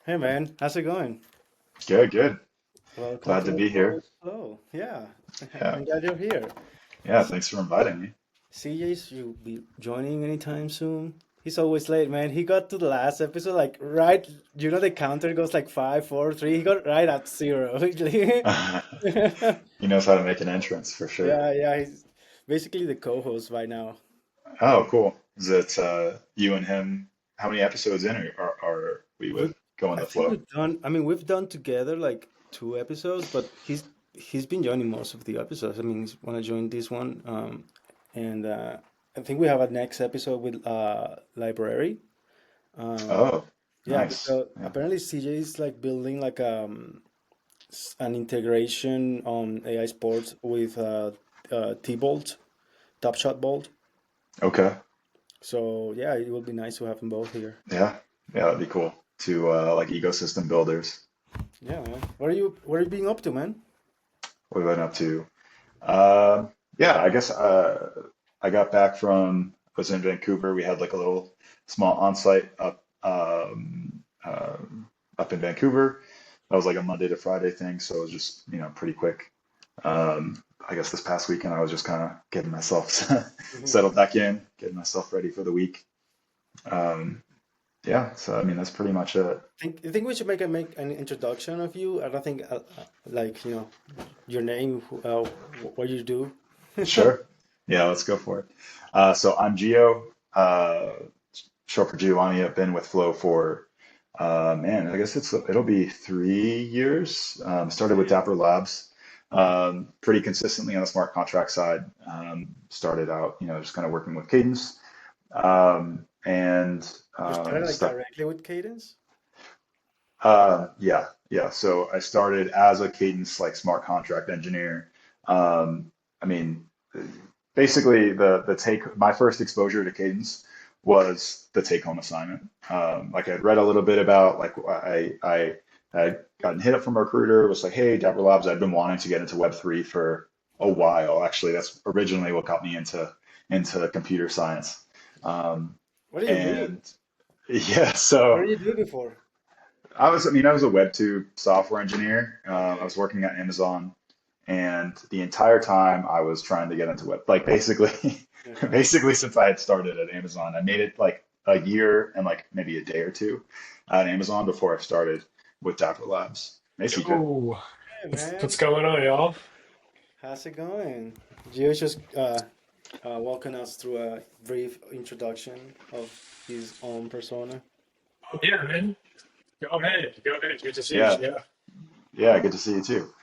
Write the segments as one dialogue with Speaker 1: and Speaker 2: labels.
Speaker 1: Hey man, how's it going?
Speaker 2: Good, good.
Speaker 1: Welcome
Speaker 2: Glad
Speaker 1: to
Speaker 2: to
Speaker 1: the
Speaker 2: be here.
Speaker 1: show. Yeah,
Speaker 2: Yeah,
Speaker 1: I'm glad you're here.
Speaker 2: yeah. Thanks for inviting me.
Speaker 1: CJ's, you'll be joining anytime soon. He's always late, man. He got to the last episode, like right, the counter goes like five, four, three. He got right at zero.
Speaker 2: He knows how to make an entrance for sure.
Speaker 1: Yeah, he's basically the co-host right now.
Speaker 2: Oh, cool. Is it you and him? How many episodes in are we
Speaker 1: We,
Speaker 2: with Going
Speaker 1: I
Speaker 2: the
Speaker 1: think
Speaker 2: Flow?
Speaker 1: we've done. I mean, we've done together like two episodes, but he's been joining most of the episodes. I mean, he's want to join this one, and I think we have a next episode with library. Um,
Speaker 2: Oh,
Speaker 1: yeah,
Speaker 2: nice.
Speaker 1: because
Speaker 2: Yeah.
Speaker 1: apparently CJ is like building like an integration on AI Sports with T-Bolt, Top Shot Bolt.
Speaker 2: Okay.
Speaker 1: So yeah, it will be nice to have them both here.
Speaker 2: Yeah. Yeah, that'd be cool. To like ecosystem builders.
Speaker 1: Yeah, man. What are you being up to, man?
Speaker 2: What have I been up to? Yeah, I guess I got back from I was in Vancouver. We had like a little small on-site up in Vancouver. That was like a Monday to Friday thing, so it was just pretty quick. I guess this past weekend I was just kind of getting myself settled back in, getting myself ready for the week. Um, yeah, so I mean that's pretty much it.
Speaker 1: You think we should make an introduction of you? I don't think like your name, what you do.
Speaker 2: Sure. Yeah, let's go for it. So I'm Gio, short for Giovanni. I've been with Flow for, man, I guess it'll be 3 years. Started with Dapper Labs, pretty consistently on the smart contract side. Started out, just kind of working with Cadence, and
Speaker 1: You started like
Speaker 2: stuff.
Speaker 1: directly with Cadence?
Speaker 2: Yeah, yeah. So I started as a Cadence like smart contract engineer. I mean, basically the take my first exposure to Cadence was the take home assignment. Like I'd read a little bit about like I had gotten hit up from a recruiter. It was like, hey, Dapper Labs, I've been wanting to get into Web3 for a while. Actually, that's originally what got me into computer science. Um,
Speaker 1: What do you do?
Speaker 2: and yeah,
Speaker 1: What
Speaker 2: so.
Speaker 1: did you do before?
Speaker 2: I was a WebTube software engineer. I
Speaker 1: Okay.
Speaker 2: was working at Amazon, and the entire time I was trying to get into web, like basically,
Speaker 1: Uh-huh.
Speaker 2: basically since I had started at Amazon, I made it like a year and like maybe a day or two at Amazon before I started with Dapper Labs. Hey, CJ.
Speaker 3: Yo,
Speaker 1: Hey
Speaker 3: what's
Speaker 1: man,
Speaker 3: going on, y'all?
Speaker 1: how's it going? Gio's just walking us through a brief introduction of his own persona.
Speaker 3: Oh, yeah, man. Go ahead. Go ahead. Good to see you.
Speaker 2: Yeah,
Speaker 3: Yeah.
Speaker 2: yeah, good to see you too.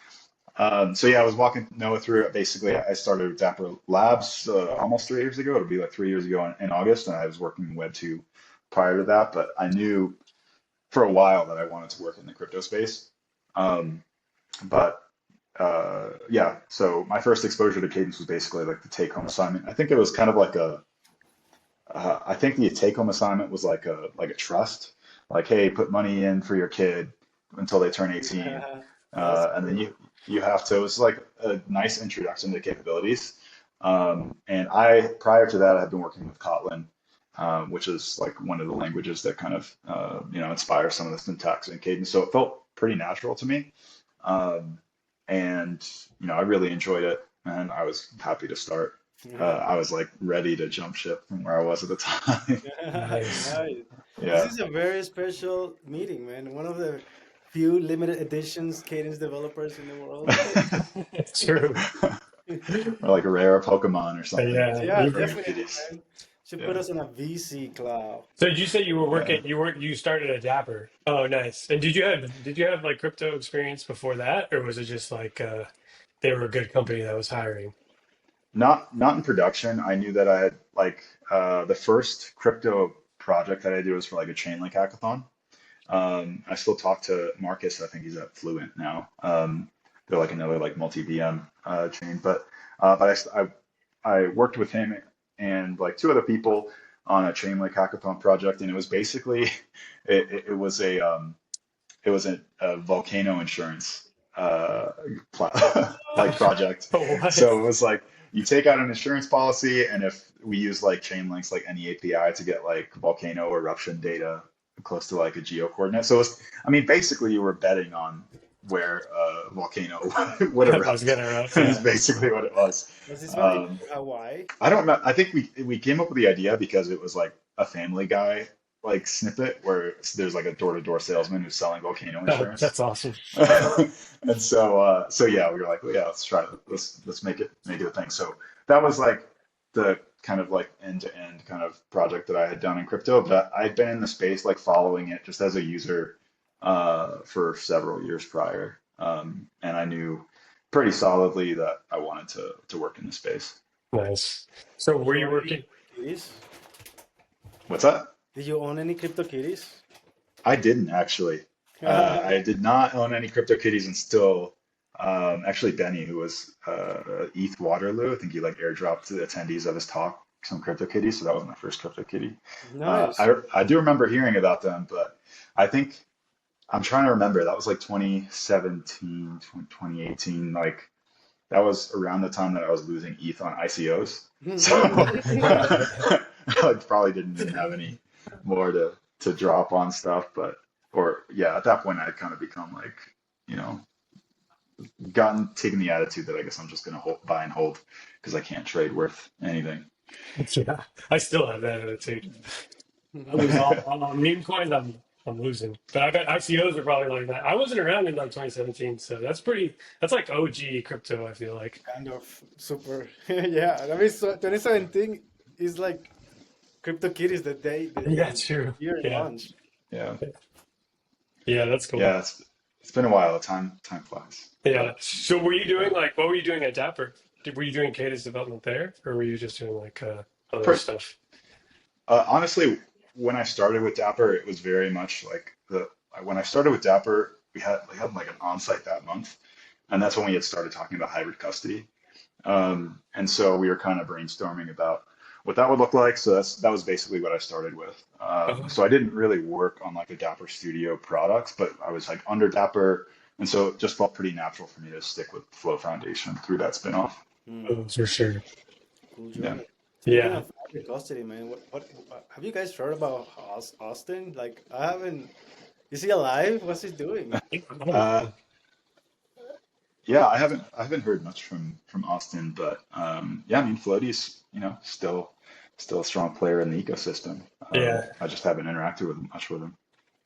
Speaker 2: So yeah, I was walking Noah through it. Basically, I started with Dapper Labs almost 3 years ago. It'll be like 3 years ago in August, and I was working in Web2 prior to that. But I knew for a while that I wanted to work in the crypto space. Um, but yeah, so my first exposure to Cadence was basically like the take-home assignment. I think it was kind of like I think the take-home assignment was like a trust, like hey, put money in for your kid until they turn 18,
Speaker 1: That's
Speaker 2: and then
Speaker 1: cool.
Speaker 2: you have to. It was like a nice introduction to capabilities. And I prior to that, I had been working with Kotlin, which is like one of the languages that kind of inspires some of the syntax in Cadence. So it felt pretty natural to me. Um, and I really enjoyed it, and I was happy to start. I was like ready to jump ship from where I was at the time.
Speaker 3: Nice.
Speaker 1: Nice. This
Speaker 2: Yeah,
Speaker 1: is a very special meeting, man. One of the few limited editions Cadence developers in the world.
Speaker 3: True.
Speaker 2: or like a rare Pokemon or something
Speaker 3: Yeah.
Speaker 1: Yeah,
Speaker 2: for
Speaker 1: definitely,
Speaker 2: CryptoKitties.
Speaker 1: man. Should put
Speaker 2: Yeah,
Speaker 1: us on a VC cloud.
Speaker 3: So did you say you were
Speaker 2: yeah.
Speaker 3: working, you started at Dapper? Oh, nice. And did you have like crypto experience before that, or was it just like they were a good company that was hiring?
Speaker 2: Not in production. I knew that I had like the first crypto project that I did was for like a chain link hackathon. I still talk to Marcus. I think he's at Fluent now. They're like another like multi-VM chain, but I worked with him and like two other people on a chain link hackathon project, and it was basically it was a volcano insurance like project.
Speaker 3: What?
Speaker 2: So it was like you take out an insurance policy, and if we use like chain links like any API to get like volcano eruption data, close to like a geo coordinate. So it's, I mean, basically you were betting on where a volcano would
Speaker 3: I was
Speaker 2: erupt.
Speaker 3: gonna interrupt.
Speaker 2: Is
Speaker 3: Yeah.
Speaker 2: basically what it was.
Speaker 1: Was this valid
Speaker 2: Um,
Speaker 1: for Hawaii?
Speaker 2: I don't know. I think we came up with the idea because it was like a Family Guy like snippet where there's like a door-to-door salesman who's selling volcano
Speaker 3: Oh,
Speaker 2: insurance.
Speaker 3: that's awesome.
Speaker 2: And so yeah, we were like, well, yeah, let's try it. Let's make it a thing. So that was like the kind of like end-to-end kind of project that I had done in crypto. But I'd been in the space like following it just as a user for several years prior. And I knew pretty solidly that I wanted to work in the space.
Speaker 3: Nice. So
Speaker 1: Did
Speaker 3: were
Speaker 1: you
Speaker 3: you
Speaker 1: own any
Speaker 3: working?
Speaker 1: kitties?
Speaker 2: What's that?
Speaker 1: Did you own any CryptoKitties?
Speaker 2: I didn't actually. I did not own any CryptoKitties until actually Benny, who was ETH Waterloo. I think he like airdropped to the attendees of his talk some CryptoKitties. So that was my first CryptoKitty.
Speaker 1: Nice.
Speaker 2: I do remember hearing about them, but I think I'm trying to remember. That was like 2017, 2018. Like that was around the time that I was losing ETH on ICOs. So I probably didn't even have any more to drop on stuff, but or yeah, at that point I'd kind of become like, you know, gotten taken the attitude that I guess I'm just gonna buy and hold because I can't trade worth anything.
Speaker 3: Yeah, I still have that attitude. I lose all on meme coins. I'm losing, but I bet ICOs are probably like that. I wasn't around in like 2017, so that's pretty. That's like OG crypto. I feel like.
Speaker 1: Kind of super. Yeah, I mean, so 2017 is like CryptoKitties
Speaker 3: Yeah,
Speaker 1: the
Speaker 3: true.
Speaker 1: year in
Speaker 3: Yeah,
Speaker 1: launch.
Speaker 2: Yeah,
Speaker 3: yeah, that's cool.
Speaker 2: yeah, it's been a while. Time flies.
Speaker 3: Yeah.
Speaker 2: But
Speaker 3: So were you doing like what were you doing at Dapper? Were you doing Cadence development there, or were you just doing like other
Speaker 2: per,
Speaker 3: stuff?
Speaker 2: honestly, when I started with Dapper, it was very much like the when I started with Dapper, we had like an onsite that month, and that's when we had started talking about hybrid custody. And so we were kind of brainstorming about what that would look like. So that was basically what I started with.
Speaker 3: Uh,
Speaker 2: So I didn't really work on like the Dapper Studio products, but I was like under Dapper, and so it just felt pretty natural for me to stick with Flow Foundation through that spinoff.
Speaker 1: Hmm,
Speaker 3: oh, for sure.
Speaker 1: cool
Speaker 2: Yeah.
Speaker 1: journey. Speaking
Speaker 3: Yeah.
Speaker 1: of hybrid custody, man, what have you guys heard about Austin? Like, I haven't. Is he alive? What's he doing?
Speaker 3: I don't
Speaker 2: Uh,
Speaker 3: know.
Speaker 2: yeah, I haven't heard much from Austin, but yeah, I mean Floaty's, still a strong player in the ecosystem.
Speaker 3: Yeah.
Speaker 2: I just haven't interacted with him much with him.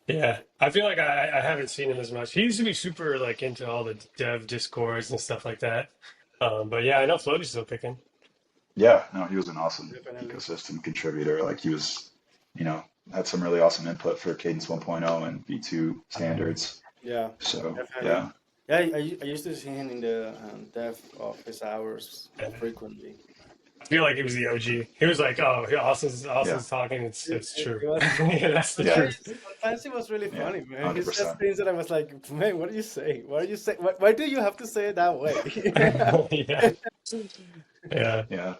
Speaker 3: Yeah. I feel like I haven't seen him as much. He used to be super like into all the dev discords and stuff like that. But yeah, I know Floaty's still kicking.
Speaker 2: Yeah, no, he was an awesome
Speaker 1: Definitely.
Speaker 2: ecosystem contributor. Like he was, you know, had some really awesome input for Cadence 1.0 and V2 standards.
Speaker 1: Yeah,
Speaker 2: So
Speaker 1: definitely.
Speaker 2: yeah,
Speaker 1: Yeah, I used to see him in the dev office hours frequently.
Speaker 3: I feel like he was the OG. He was like, "Oh, yeah,
Speaker 2: yeah,
Speaker 3: Austin's talking. It's
Speaker 1: It
Speaker 3: true.
Speaker 1: was
Speaker 3: Yeah, that's the
Speaker 2: yeah,
Speaker 3: truth."
Speaker 1: sometimes it was really
Speaker 2: yeah,
Speaker 1: funny, man. He says
Speaker 2: 100%.
Speaker 1: things that I was like, man, what are you saying? Why are you say? Why do you have to say it that way?
Speaker 3: Yeah, yeah.
Speaker 2: Yeah.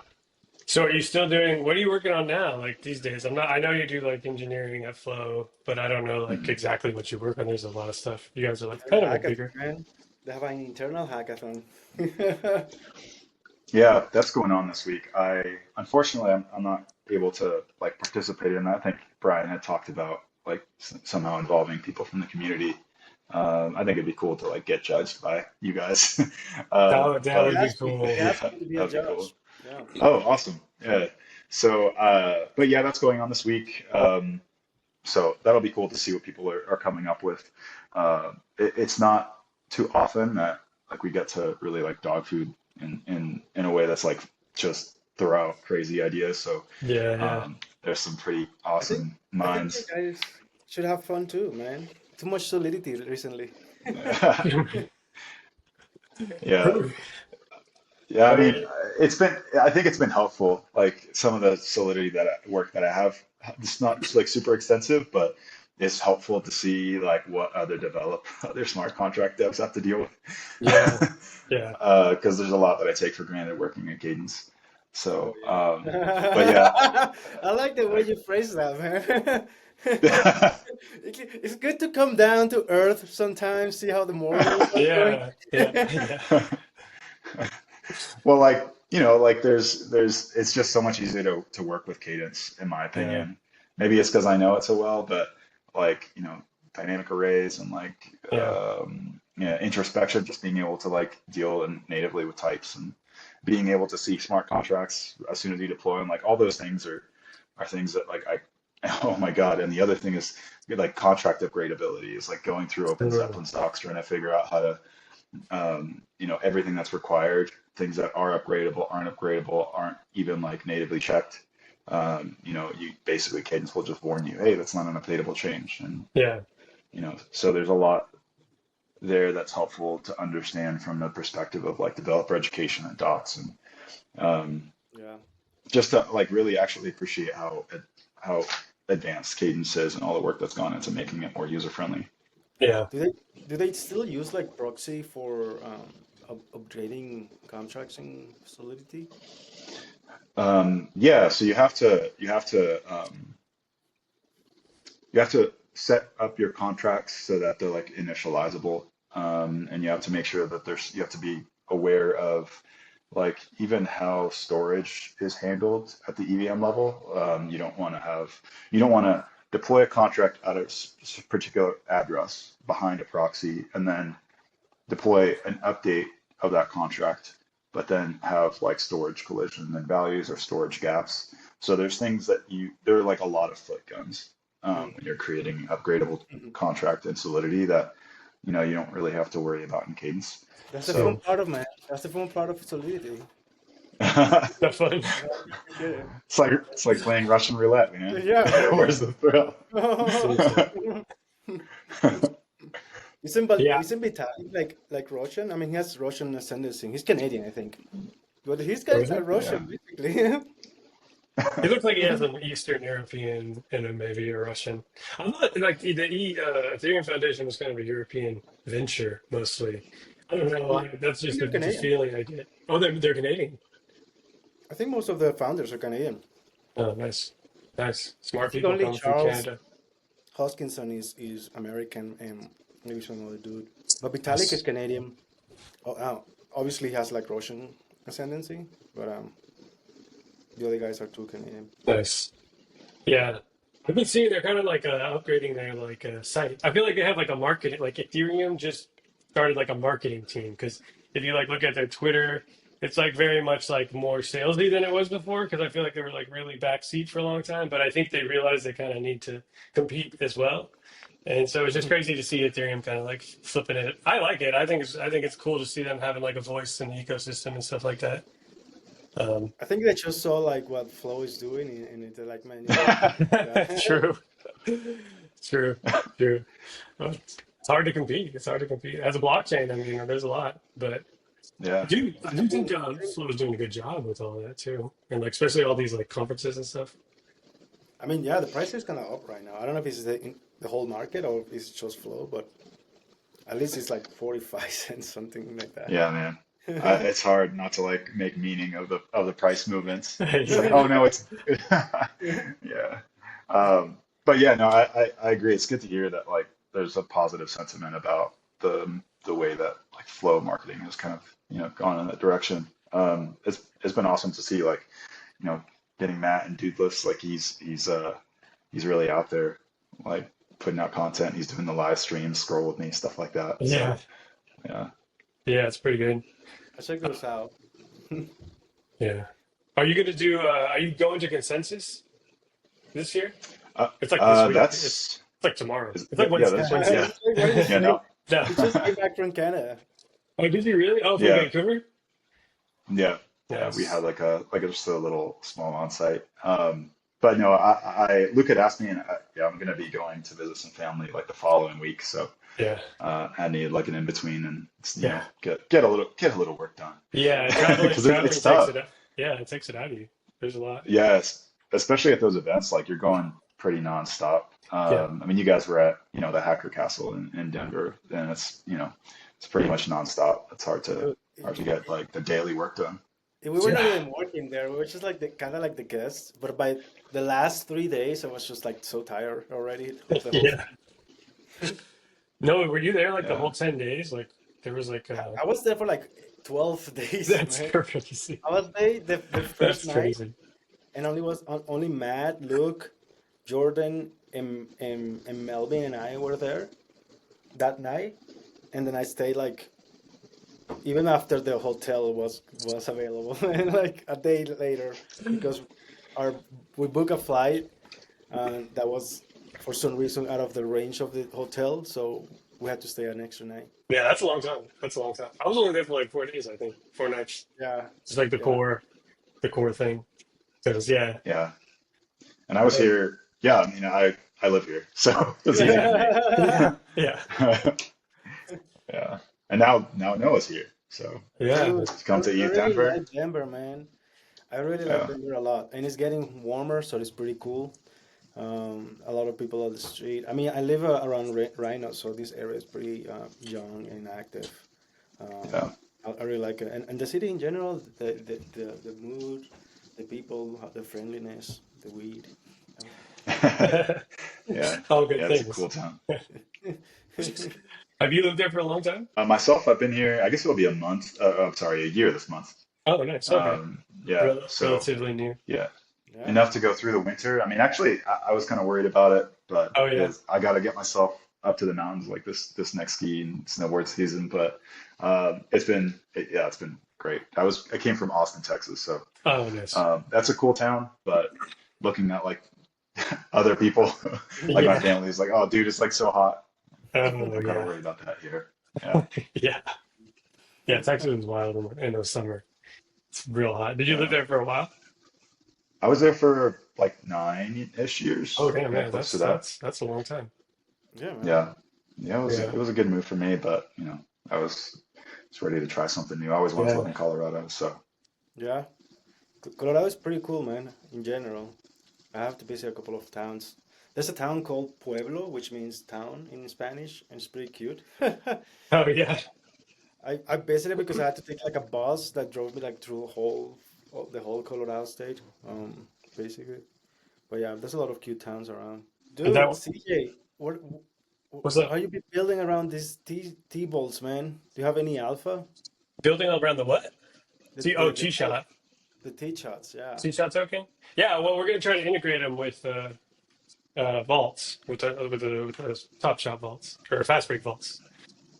Speaker 3: So are you still doing? What are you working on now? Like these days, I'm not. I know you do like engineering at Flow, but I don't know like
Speaker 2: Mhm.
Speaker 3: exactly what you work on. There's a lot of stuff. You guys are like
Speaker 1: There's a
Speaker 3: kind of a
Speaker 1: hackathon,
Speaker 3: bigger.
Speaker 1: man. They have an internal hackathon.
Speaker 2: Yeah, that's going on this week. Unfortunately, I'm not able to like participate in that. I think Brian had talked about like somehow involving people from the community. I think it'd be cool to like get judged by you guys.
Speaker 3: That
Speaker 1: He
Speaker 3: would
Speaker 2: But
Speaker 3: be
Speaker 1: asked me. He
Speaker 3: cool.
Speaker 1: asked
Speaker 2: yeah,
Speaker 1: me to be a
Speaker 2: that'd be cool.
Speaker 1: judge. Yeah.
Speaker 2: Oh, awesome. Yeah. So, but yeah, that's going on this week. So that'll be cool to see what people are coming up with. It's not too often that like we get to really like dog food in a way that's like just throw out crazy ideas. So
Speaker 3: Yeah,
Speaker 2: there's some pretty
Speaker 1: I think
Speaker 2: awesome
Speaker 1: I think you
Speaker 2: minds.
Speaker 1: guys should have fun too, man. Too much solidity recently.
Speaker 3: yeah.
Speaker 2: Yeah. Yeah,
Speaker 3: I
Speaker 2: I mean,
Speaker 3: mean,
Speaker 2: I think it's been helpful. Like some of the Solidity work that I have, it's not just like super extensive, but it's helpful to see like what other smart contract devs have to deal
Speaker 3: yeah,
Speaker 2: with.
Speaker 3: yeah.
Speaker 2: Because there's a lot that I take for granted working at Cadence.
Speaker 1: Oh
Speaker 2: So, but yeah,
Speaker 1: yeah. I like the way
Speaker 2: like,
Speaker 1: you phrase that, man. It's good to come down to earth sometimes, see how the morning was going.
Speaker 3: Yeah, yeah, yeah,
Speaker 2: well, like, like it's just so much easier to work with Cadence, in my
Speaker 3: yeah,
Speaker 2: opinion. Maybe it's because I know it so well, but like, dynamic arrays and like
Speaker 3: Yeah.
Speaker 2: yeah, introspection, just being able to like deal natively with types and being able to see smart contracts as soon as you deploy them, like all those things are things that like I oh my God. And the other thing is like contract upgradability is like going through Open
Speaker 3: Mm.
Speaker 2: Zeppelin's docs trying to figure out how to everything that's required, things that are upgradable, aren't even like natively checked. You basically Cadence will just warn you, hey, that's not an updatable change. And,
Speaker 3: Yeah.
Speaker 2: so there's a lot there that's helpful to understand from the perspective of like developer education and docs and um,
Speaker 1: Yeah.
Speaker 2: just to like really actually appreciate how advanced Cadence is and all the work that's gone into making it more user friendly.
Speaker 3: Yeah.
Speaker 1: Do they still use like proxy for upgrading contracts in Solidity?
Speaker 2: Yeah, so you have to set up your contracts so that they're like initializable, and you have to make sure that you have to be aware of like even how storage is handled at the EVM level. You don't want to deploy a contract at a particular address behind a proxy and then deploy an update of that contract, but then have like storage collision and values or storage gaps. So there's things that there are like a lot of foot guns
Speaker 1: Mm.
Speaker 2: when you're creating upgradable contract in Solidity that you don't really have to worry about in Cadence.
Speaker 1: That's the fun
Speaker 2: So
Speaker 1: part of man. That's the fun part of Solidity.
Speaker 3: That's fun.
Speaker 1: You know, you get it.
Speaker 2: it's like playing Russian roulette, man.
Speaker 1: Yeah, very
Speaker 2: Where's
Speaker 1: much.
Speaker 2: the thrill?
Speaker 3: Seriously. Yeah.
Speaker 1: Isn't Vitalik like Russian? I mean, he has Russian ascendancy. He's Canadian, I think, but his
Speaker 3: What is
Speaker 1: guys are
Speaker 3: it?
Speaker 2: Yeah.
Speaker 1: Russian, basically.
Speaker 3: He looks like he has an Eastern European and a maybe a Russian. I'm not like the Ethereum Foundation was kind of a European venture mostly. I don't know.
Speaker 1: Mm.
Speaker 3: That's
Speaker 1: I think
Speaker 3: just
Speaker 1: they're
Speaker 3: the
Speaker 1: Canadian.
Speaker 3: feeling I get. Oh, they're Canadian.
Speaker 1: I think most of the founders are Canadian.
Speaker 3: Oh, nice, nice,
Speaker 1: I
Speaker 3: smart
Speaker 1: think
Speaker 3: people
Speaker 1: only
Speaker 3: coming from
Speaker 1: Charles
Speaker 3: Canada.
Speaker 1: Hoskinson is American and maybe some other dude. But Vitalik is
Speaker 3: Nice.
Speaker 1: Canadian. Obviously, he has like Russian ascendancy, but the other guys are too Canadian.
Speaker 3: Nice. Yeah. I've been seeing they're kind of like upgrading their like site. I feel like they have like a marketing, like Ethereum just started like a marketing team because if you like look at their Twitter, it's like very much like more salesy than it was before because I feel like they were like really backseat for a long time. But I think they realized they kind of need to compete as well. And so it's just crazy to see Ethereum kind of like flipping it. I like it. I think it's cool to see them having like a voice in the ecosystem and stuff like that. Um,
Speaker 1: I think they just saw like what Flow is doing, and they're like, man, you gotta do that.
Speaker 3: true. True, true. Well, it's hard to compete. It's hard to compete as a blockchain. I mean, there's a lot, but
Speaker 2: Yeah.
Speaker 3: I do think
Speaker 1: I think,
Speaker 3: Flow is doing a good job with all that too, and like especially all these like conferences and stuff.
Speaker 1: I mean, yeah, the price is kind of up right now. I don't know if it's the whole market or if it's just Flow, but at least it's like 45 cents, something like that.
Speaker 2: Yeah, man. It's hard not to like make meaning of the price movements. It's like,
Speaker 3: Yeah,
Speaker 2: oh no, it's yeah. But yeah, no, I agree. It's good to hear that like there's a positive sentiment about the way that like flow marketing has kind of gone in that direction. It's been awesome to see like you know getting Matt and Dudeless like he's really out there like putting out content. He's doing the live streams, scroll with me, stuff like that. So
Speaker 3: yeah,
Speaker 2: yeah.
Speaker 3: yeah. It's pretty good.
Speaker 1: I check those out.
Speaker 3: Yeah. Are you gonna do? Are you going to consensus this year? It's like this week. It's
Speaker 2: That's
Speaker 3: like tomorrow. It's like
Speaker 2: yeah,
Speaker 3: Wednesday.
Speaker 2: that's
Speaker 3: Wednesday.
Speaker 2: yeah,
Speaker 1: It's like, what is
Speaker 2: yeah,
Speaker 1: like,
Speaker 2: no,
Speaker 3: No.
Speaker 1: he just came back from Canada.
Speaker 3: Oh, did you really? Oh, from
Speaker 2: yeah,
Speaker 3: Vancouver.
Speaker 2: yeah, yeah. We had
Speaker 3: Nice.
Speaker 2: like just a little small on-site. But no, Luke had asked me, and yeah, I'm gonna be going to visit some family like the following week, so
Speaker 3: Yeah.
Speaker 2: I need like an in between and
Speaker 3: Yeah.
Speaker 2: get a little work done
Speaker 3: Yeah.
Speaker 2: because it's
Speaker 3: Traveling takes it.
Speaker 2: tough.
Speaker 3: Yeah, it takes it out of you. There's a lot.
Speaker 2: Yes, especially at those events, like you're going pretty nonstop.
Speaker 3: Yeah.
Speaker 2: I mean, you guys were at the Hacker Castle in Denver, and it's pretty much nonstop. It's
Speaker 1: Dude,
Speaker 2: hard to get like the daily work done.
Speaker 1: we were not
Speaker 3: Yeah.
Speaker 1: even working there. We were just like the kind of like the guests. But by the last 3 days, I was just like so tired already of the whole
Speaker 3: Yeah.
Speaker 1: thing.
Speaker 3: No, were you there like the
Speaker 2: Yeah.
Speaker 3: whole 10 days? Like there was like
Speaker 1: I was there for like 12 days,
Speaker 3: that's
Speaker 1: man.
Speaker 3: crazy.
Speaker 1: I was there the first
Speaker 3: That's
Speaker 1: night,
Speaker 3: crazy.
Speaker 1: and only Matt, Luke, Jordan, and Melvin and I were there that night, and then I stayed like even after the hotel was available, and like a day later because our we booked a flight that was for some reason out of the range of the hotel, so we had to stay an extra night.
Speaker 3: Yeah, that's a long time. That's a long time. I was only there for like 4 days, I think, 4 nights.
Speaker 1: Yeah,
Speaker 3: Just like
Speaker 1: yeah.
Speaker 3: the core thing. Because yeah,
Speaker 2: Yeah. And I was
Speaker 3: but
Speaker 2: here. Yeah, I mean, I live here, so it's easy for me.
Speaker 3: yeah, yeah,
Speaker 2: Yeah. And now Noah's here, so
Speaker 3: yeah.
Speaker 1: Dude,
Speaker 2: to come to
Speaker 1: I
Speaker 2: Youth
Speaker 1: really
Speaker 2: Denver.
Speaker 1: like Denver, man. I really like
Speaker 2: Yeah.
Speaker 1: Denver a lot, and it's getting warmer, so it's pretty cool. A lot of people on the street. I mean, I live around Rhino, so this area is pretty young and active.
Speaker 2: Yeah.
Speaker 1: I really like it, and the city in general, the mood, the people, the friendliness, the weed,
Speaker 2: Yeah.
Speaker 3: All good
Speaker 2: Yeah, it's a cool
Speaker 3: things.
Speaker 2: town.
Speaker 1: everything.
Speaker 3: Have you lived there for a long time?
Speaker 2: Myself, I've been here, I guess it'll be a month. I'm sorry, a year this month.
Speaker 3: Oh, nice. Okay.
Speaker 2: Yeah. So,
Speaker 3: Relatively new.
Speaker 2: yeah,
Speaker 1: Yeah.
Speaker 2: enough to go through the winter. I mean, actually, I was kind of worried about it, but
Speaker 3: Oh yeah.
Speaker 2: is I got to get myself up to the mountains like this next ski and snowboard season. But yeah, it's been great. I came from Austin, Texas, so
Speaker 3: Oh, nice.
Speaker 2: that's a cool town. But looking at like other people, like my
Speaker 3: Yeah.
Speaker 2: family is like, oh, dude, it's like so hot.
Speaker 3: Oh
Speaker 2: I'm kind of
Speaker 3: yeah.
Speaker 2: worried about that here. Yeah.
Speaker 3: Yeah. Yeah. Texas was wild in the summer. It's real hot. Did you live
Speaker 2: Yeah.
Speaker 3: there for a while?
Speaker 2: I was there for like 9-ish
Speaker 3: Oh
Speaker 2: years.
Speaker 3: damn,
Speaker 2: Yeah,
Speaker 3: man.
Speaker 2: close to
Speaker 3: That's
Speaker 2: that.
Speaker 3: that's that's a long time.
Speaker 1: Yeah, man.
Speaker 2: Yeah. Yeah,
Speaker 3: Yeah.
Speaker 2: it was a good move for me, but I was ready to try something new. I always wanted to live
Speaker 3: Yeah.
Speaker 2: in Colorado, so
Speaker 1: Yeah. Colorado is pretty cool, man. In general, I have to visit a couple of towns. There's a town called Pueblo, which means town in Spanish, and it's pretty cute.
Speaker 3: Oh yeah.
Speaker 1: I visited because I had to take like a bus that drove me like through the whole Colorado state, basically. But yeah, there's a lot of cute towns around.
Speaker 3: And
Speaker 1: Dude,
Speaker 3: that
Speaker 1: CJ,
Speaker 3: was a
Speaker 1: how you be building around these T-bolts, man? Do you have any alpha?
Speaker 3: building around the what?
Speaker 1: The
Speaker 3: T
Speaker 1: the
Speaker 3: oh
Speaker 1: the,
Speaker 3: T shot.
Speaker 1: the T-shots, yeah.
Speaker 3: T-shot token? Yeah, well, we're gonna try to integrate them with vaults, with the Top Shot vaults or fast break vaults.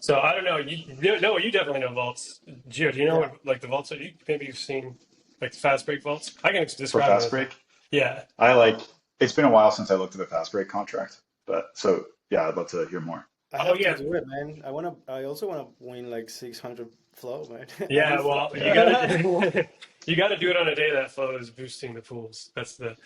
Speaker 3: So I don't know. You definitely know vaults. Gio, do you know
Speaker 1: Yeah.
Speaker 3: what like the vaults are? Maybe you've seen like the fast break vaults. I can
Speaker 2: for
Speaker 3: describe them
Speaker 2: fast
Speaker 3: as
Speaker 2: break,
Speaker 3: yeah.
Speaker 2: I like it's been a while since I looked at the fast break contract, but so yeah, I'd love to hear more.
Speaker 1: I
Speaker 3: Oh
Speaker 1: have to
Speaker 3: yeah,
Speaker 1: do it, man. I also wanna win like 600 flow, man. At
Speaker 3: yeah.
Speaker 1: least.
Speaker 3: Well, you
Speaker 2: Yeah.
Speaker 3: gotta you gotta do it on a day that flow is boosting the pools. That's the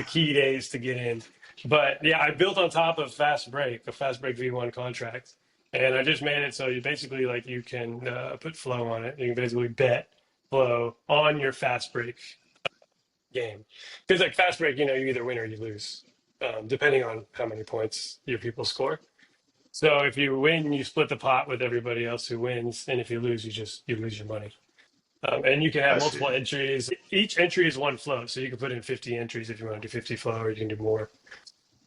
Speaker 3: key days to get in. But yeah, I built on top of a fast break V1 contract, and I just made it so you basically like you can put flow on it. You can basically bet flow on your fast break game because like fast break, you either win or you lose, depending on how many points your people score. So if you win, you split the pot with everybody else who wins, and if you lose, you lose your money. And you can have
Speaker 2: I
Speaker 3: multiple
Speaker 2: see.
Speaker 3: entries. Each entry is one flow, so you can put in 50 entries if you want to do 50 flow, or you can do more.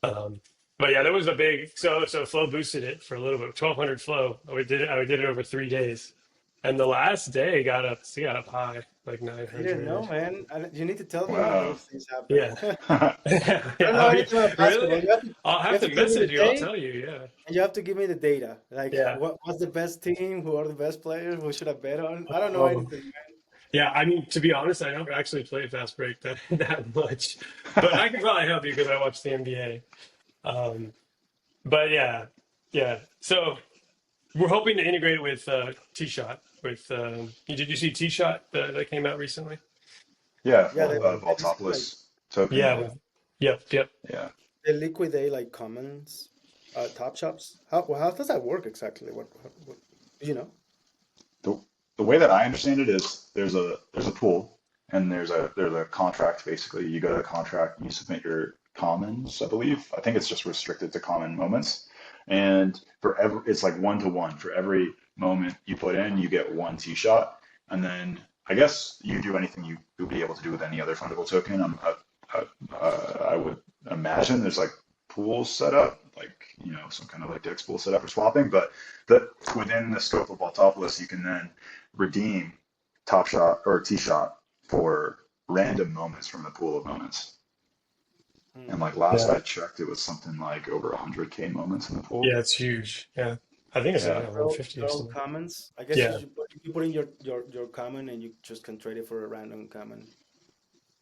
Speaker 3: Um, but yeah, that was a big so flow boosted it for a little bit. 1,200 flow. I did it over 3 days, and the last day got up high like
Speaker 1: I didn't know,
Speaker 3: 900.
Speaker 1: man. You need to tell me when
Speaker 2: Wow.
Speaker 1: those things happen.
Speaker 3: Yeah,
Speaker 1: I don't
Speaker 3: yeah.
Speaker 1: know anything about basketball.
Speaker 3: Really?
Speaker 1: You have to
Speaker 3: I'll
Speaker 1: you
Speaker 3: have
Speaker 1: have
Speaker 3: to
Speaker 1: to give me the
Speaker 3: message you. I'll
Speaker 1: day,
Speaker 3: tell you. Yeah,
Speaker 1: and you have to give me the data. Like
Speaker 3: yeah.
Speaker 1: what's the best team? Who are the best players? Who should I bet on? I don't know
Speaker 3: Oh,
Speaker 1: anything,
Speaker 3: yeah. I mean, to be honest, I don't actually play fast break that much, but I can probably help you because I watch the NBA. Um, but yeah, yeah. So we're hoping to integrate with T-Shot. Did you see T-Shot that came out recently?
Speaker 2: Yeah,
Speaker 1: Yeah, they said, like
Speaker 2: Voltopolis token.
Speaker 3: Yeah.
Speaker 2: Yeah.
Speaker 3: Yep.
Speaker 2: Yeah.
Speaker 1: they liquidate like commons, top shops. How does that work exactly? What you know?
Speaker 2: The the way that I understand it is there's a pool and there's a contract basically. You go to the contract and you submit your commons, I believe. I think it's just restricted to common moments. And for every it's like 1-to-1. For every moment you put in, you get one T shot. And then I guess you do anything you would be able to do with any other fungible token. I would imagine there's like pools set up, like some kind of like DEX pool set up for swapping, but that within the scope of Altopolis, you can then redeem Top Shot or T Shot for random moments from the pool of moments. And
Speaker 1: Mm.
Speaker 2: like last
Speaker 3: Yeah.
Speaker 2: I checked, it was something like over 100K moments in the pool.
Speaker 3: Yeah, it's huge. Yeah. I think it's like
Speaker 2: Yeah.
Speaker 3: yeah,
Speaker 1: They're all,
Speaker 3: 150 or
Speaker 1: they're all
Speaker 3: something.
Speaker 1: commons. I guess
Speaker 3: Yeah.
Speaker 1: you put in your common and you just can trade it for a random common.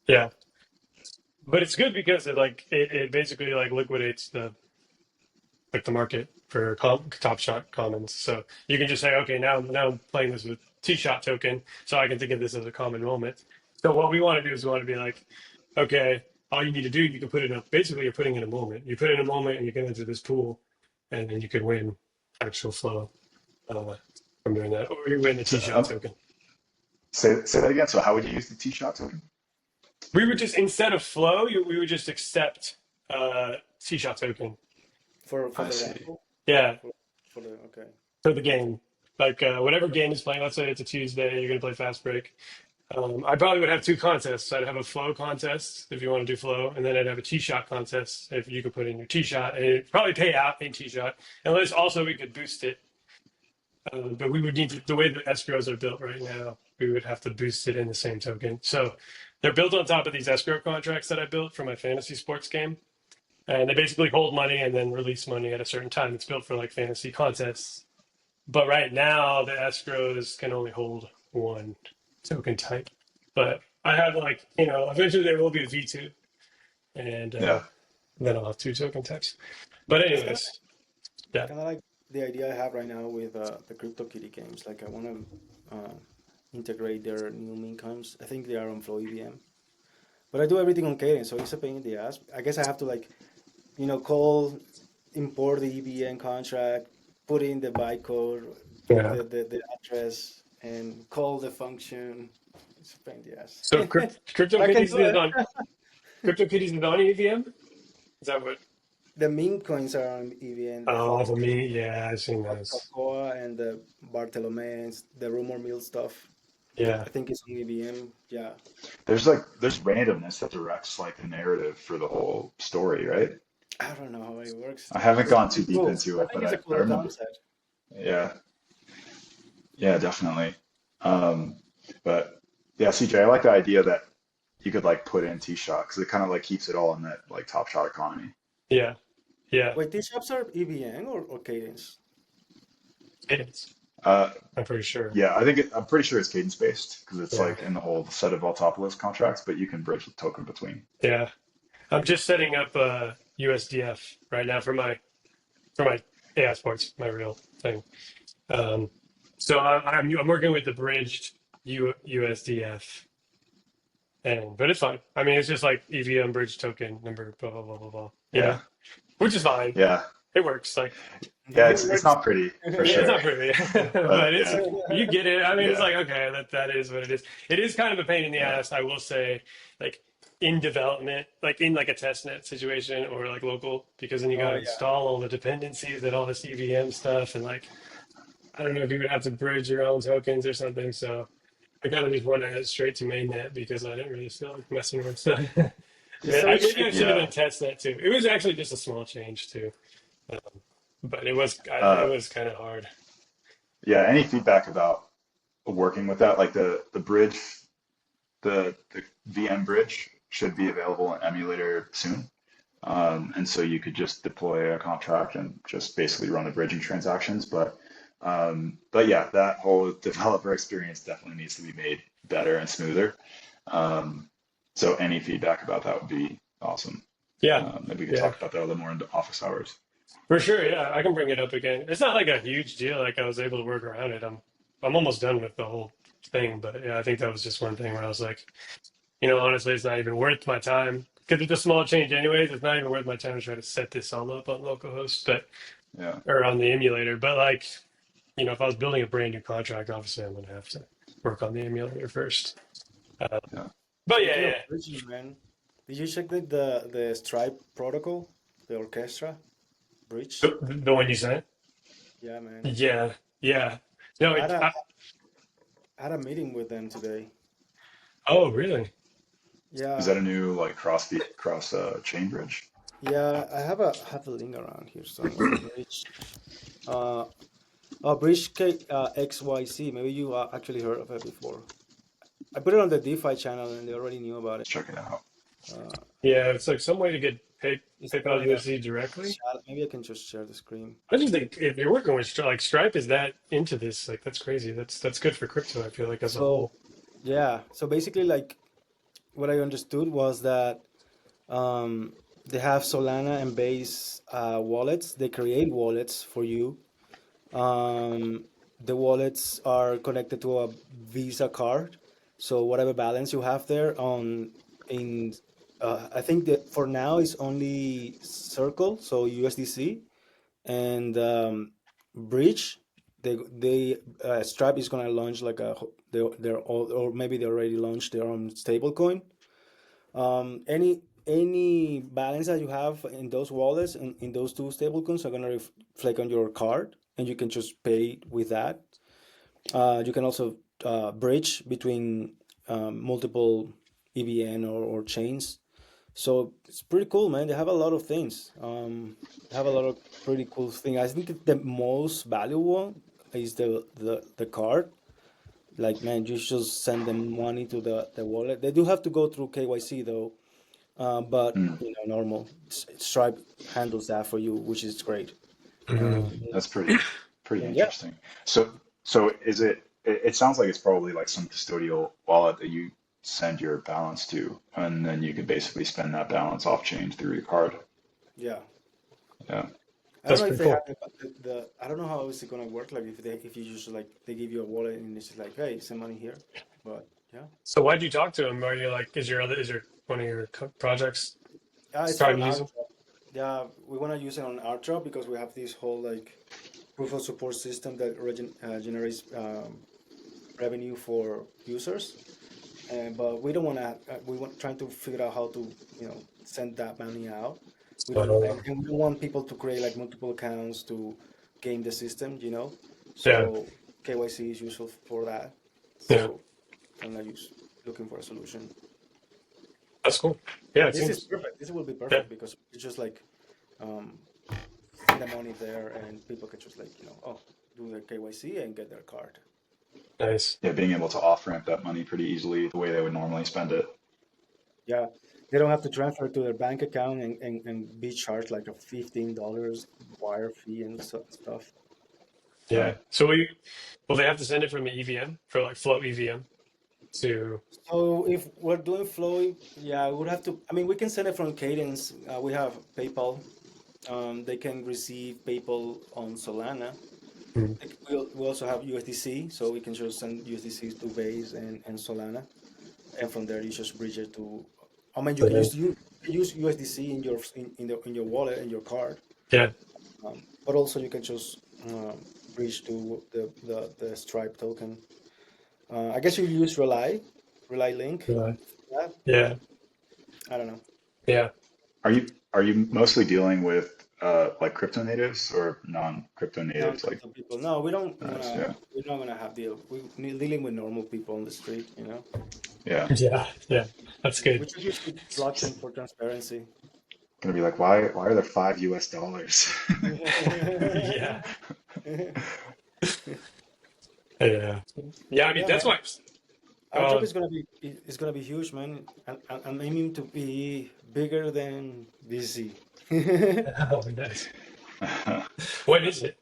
Speaker 3: Yeah. But it's good because it basically like liquidates the market for top shot commons. So you can just say, okay, now I'm playing this with T-shot token, so I can think of this as a common moment. So what we want to do is we want to be like, okay, all you need to do, you can put in a basically you're putting in a moment. You put in a moment and you can enter this pool, and then you can win actual flow uh, from doing that, or you win the
Speaker 2: So,
Speaker 3: T-shot token.
Speaker 2: say that again. So how would you use the T-shot token?
Speaker 3: We would just instead of flow, we would just accept T-shot token.
Speaker 1: For
Speaker 2: I
Speaker 1: the
Speaker 2: see.
Speaker 1: raffle?
Speaker 3: Yeah,
Speaker 1: For, for the okay.
Speaker 3: for the game. Like whatever game is playing, let's say it's a Tuesday, you're gonna play Fast Break. I probably would have two contests. I'd have a flow contest if you want to do flow, and then I'd have a tee shot contest if you could put in your tee shot, and it'd probably pay out in tee shot. Unless also we could boost it, but we would need to, the way the escrows are built right now, we would have to boost it in the same token. So they're built on top of these escrow contracts that I built for my fantasy sports game, and they basically hold money and then release money at a certain time. It's built for like fantasy contests, but right now the escrows can only hold one token type. But I have like, eventually there will be a V2 and
Speaker 2: Yeah.
Speaker 3: then I'll have two token types. But
Speaker 1: It's kind
Speaker 3: anyways, yeah.
Speaker 1: of like the idea I have right now with the CryptoKitty games. Like I want to integrate their new meme coins. I think they are on Flow EVM, but I do everything on Cadence, so it's a pain in the ass. I guess I have to like call, import the EVM contract, put in the bytecode, give
Speaker 3: Yeah.
Speaker 1: the address, and call the function. It's a pain in the ass.
Speaker 3: So
Speaker 1: But I can
Speaker 3: CryptoKitties
Speaker 1: do
Speaker 3: is
Speaker 1: it.
Speaker 3: on CryptoKitties is on EVM? Is that what?
Speaker 1: The meme coins are on EVM, the
Speaker 3: Oh,
Speaker 1: Hawk,
Speaker 3: for me, yeah, I've seen those.
Speaker 1: Cocoa, and the Bartolome, the Rumor Mill stuff.
Speaker 3: Yeah.
Speaker 1: I think it's on EVM. Yeah.
Speaker 2: There's randomness that directs like the narrative for the whole story, right?
Speaker 1: I don't know how it works.
Speaker 2: I haven't
Speaker 1: It's
Speaker 2: gone too
Speaker 1: pretty
Speaker 2: deep
Speaker 1: cool.
Speaker 2: into
Speaker 1: I
Speaker 2: it,
Speaker 1: think
Speaker 2: but
Speaker 1: it's a
Speaker 2: I
Speaker 1: cooler
Speaker 2: remember.
Speaker 1: concept.
Speaker 2: Yeah. Yeah, definitely. Um, but yeah, CJ, I like the idea that you could like put in T-shot because it kind of like keeps it all in that like top shot economy.
Speaker 3: Yeah. Yeah.
Speaker 1: Wait, these shops are EVM or Cadence?
Speaker 3: It is.
Speaker 2: Uh,
Speaker 3: I'm pretty sure.
Speaker 2: yeah, I'm pretty sure it's cadence based because it's
Speaker 3: Yeah.
Speaker 2: like in the whole set of Altopoulos contracts, but you can bridge the token between.
Speaker 3: Yeah. I'm just setting up USDF right now for my AiSports, my real thing. Um, so I'm working with the bridged USDF, but it's fine. I mean, it's just like EVM bridge token number, blah blah blah blah blah.
Speaker 2: Yeah,
Speaker 3: Which is fine.
Speaker 2: yeah,
Speaker 3: It works. Like,
Speaker 2: yeah.
Speaker 1: It
Speaker 2: It's
Speaker 1: works.
Speaker 2: not pretty for
Speaker 3: yeah, it's
Speaker 2: sure,
Speaker 3: not pretty,
Speaker 2: but
Speaker 3: but it's
Speaker 2: yeah,
Speaker 3: you get it. I mean, it's
Speaker 2: yeah,
Speaker 3: like okay, that is what it is. It is kind of a pain in the
Speaker 2: yeah,
Speaker 3: ass, I will say, like in development, like in like a test net situation or like local, because then you got
Speaker 1: Oh
Speaker 3: to
Speaker 1: yeah.
Speaker 3: install all the dependencies and all this EVM stuff, and like I don't know if you would have to bridge your own tokens or something. So I kind of just went ahead straight to mainnet because I didn't really feel like messing with stuff.
Speaker 1: It's so
Speaker 3: Maybe I
Speaker 1: cheap.
Speaker 3: should have
Speaker 2: yeah.
Speaker 3: done test net too. It was actually just a small change too, um, but it
Speaker 2: Uh,
Speaker 3: was kind of hard.
Speaker 2: yeah. Any feedback about working with that? Like the bridge, the VM bridge should be available in emulator soon. And so you could just deploy a contract and just basically run the bridging transactions. But yeah, that whole developer experience definitely needs to be made better and smoother. Um, so any feedback about that would be awesome.
Speaker 3: Yeah,
Speaker 2: Maybe we could
Speaker 3: yeah.
Speaker 2: talk about that a little more in the office hours.
Speaker 3: For sure, yeah, I can bring it up again. It's not like a huge deal. Like I was able to work around it. I'm almost done with the whole thing. But yeah, I think that was just one thing where I was like, honestly, it's not even worth my time because it's a small change, anyways. It's not even worth my time to try to set this all up on localhost, but
Speaker 2: Yeah,
Speaker 3: or on the emulator. But like, if I was building a brand new contract, obviously I'm gonna have to work on the emulator first. Uh,
Speaker 2: yeah.
Speaker 3: but yeah,
Speaker 1: Speaking of
Speaker 3: yeah.
Speaker 1: bridging, man, did you check the Stripe protocol, the orchestra bridge?
Speaker 3: The one you sent.
Speaker 1: Yeah, man.
Speaker 3: Yeah, yeah. No,
Speaker 1: I had a I had a meeting with them today.
Speaker 3: oh, really?
Speaker 2: Is
Speaker 1: Yeah,
Speaker 2: that a new like cross chain bridge?
Speaker 1: yeah. I have a link around here somewhere. Bridge, uh, Bridge XYC. Maybe you actually heard of it before. I put it on the DeFi channel, and they already knew about it.
Speaker 2: Let's check it out.
Speaker 1: Uh,
Speaker 3: Yeah, it's like some way to get
Speaker 1: Instead
Speaker 3: PayPal
Speaker 1: of the
Speaker 3: USD directly.
Speaker 1: chat, maybe I can just share the screen.
Speaker 3: I just think if you're working with like Stripe is that into this, like that's crazy. That's good for crypto, I feel like as a
Speaker 1: So
Speaker 3: whole.
Speaker 1: yeah, so basically, like what I understood was that um, they have Solana and Base wallets. They create wallets for you. Um, the wallets are connected to a Visa card. So whatever balance you have there on in I think that for now it's only Circle, so USDC, and Bridge. Stripe is gonna launch like they're all, or maybe they already launched their own stablecoin. Any balance that you have in those wallets and in those two stablecoins are gonna reflect on your card, and you can just pay with that. You can also bridge between multiple EVN or chains. So it's pretty cool, man. They have a lot of things. They have a lot of pretty cool things. I think the most valuable is the card. Like, man, you just send them money to the wallet. They do have to go through KYC though, but
Speaker 2: Mm,
Speaker 1: normal Stripe handles that for you, which is great.
Speaker 3: Mhm.
Speaker 2: that's pretty
Speaker 1: And yeah,
Speaker 2: interesting. So is it, it sounds like it's probably like some custodial wallet that you send your balance to, and then you can basically spend that balance off chain through your card.
Speaker 1: yeah.
Speaker 2: Yeah.
Speaker 1: I don't
Speaker 3: That's
Speaker 1: know if
Speaker 3: pretty
Speaker 1: they have
Speaker 3: cool.
Speaker 1: the I don't know how is it gonna work. Like if you just like they give you a wallet and it's just like, hey, send money here. But yeah,
Speaker 3: So why'd you talk to him? Are you like, is your one of your projects
Speaker 1: it's for
Speaker 3: starting to use them?
Speaker 1: ARTRAP. Yeah, we want to use it on ARTRAP because we have this whole like proof of support system that generates revenue for users. But we don't want to. We want trying to figure out how to send that money out. We don't and we don't want people to create like multiple accounts to game the system.
Speaker 3: Yeah,
Speaker 1: So KYC is useful for that.
Speaker 3: yeah,
Speaker 1: So I'm not use looking for a solution.
Speaker 3: that's cool. Yeah,
Speaker 1: But
Speaker 3: it
Speaker 1: this is
Speaker 3: seems.
Speaker 1: perfect. This will be
Speaker 3: Yeah,
Speaker 1: perfect because it's just like um, send the money there and people can just like do their KYC and get their card.
Speaker 3: nice.
Speaker 2: Yeah, being able to off ramp that money pretty easily the way they would normally spend it.
Speaker 1: Yeah, they don't have to transfer to their bank account and be charged like a $15 wire fee and stuff.
Speaker 2: Yeah.
Speaker 3: Yeah. So will they have to send it from an EVM for like flow EVM to?
Speaker 1: So if we're doing flow, yeah, we would have to. I mean, we can send it from Cadence. We have PayPal. They can receive PayPal on Solana.
Speaker 3: Mhm.
Speaker 1: We also have USDC, so we can just send USDC to Base and Solana, and from there you just bridge it to. I mean, you can
Speaker 3: Yeah.
Speaker 1: use USDC in your wallet and your card.
Speaker 3: Yeah.
Speaker 1: But also you can just bridge to the Stripe token. I guess you use Relay Link.
Speaker 3: Yeah.
Speaker 1: For that.
Speaker 3: Yeah.
Speaker 1: I don't know.
Speaker 3: Yeah.
Speaker 2: Are you mostly dealing with like crypto natives or non-crypto natives like
Speaker 1: Non-crypto people. No, we don't
Speaker 2: us?
Speaker 1: wanna.
Speaker 2: Yeah.
Speaker 1: We're not gonna have deal. We're dealing with normal people on the street.
Speaker 2: Yeah.
Speaker 3: Yeah. Yeah. That's
Speaker 1: We
Speaker 3: good.
Speaker 1: just use blockchain for transparency.
Speaker 2: Gonna be like, why are there $5?
Speaker 3: Yeah. Yeah. Yeah. I mean,
Speaker 1: Yeah,
Speaker 3: that's
Speaker 1: man.
Speaker 3: why.
Speaker 1: Our job
Speaker 3: Uh,
Speaker 1: is gonna be huge, man. I'm aiming to be bigger than DC.
Speaker 3: oh, nice. What is it?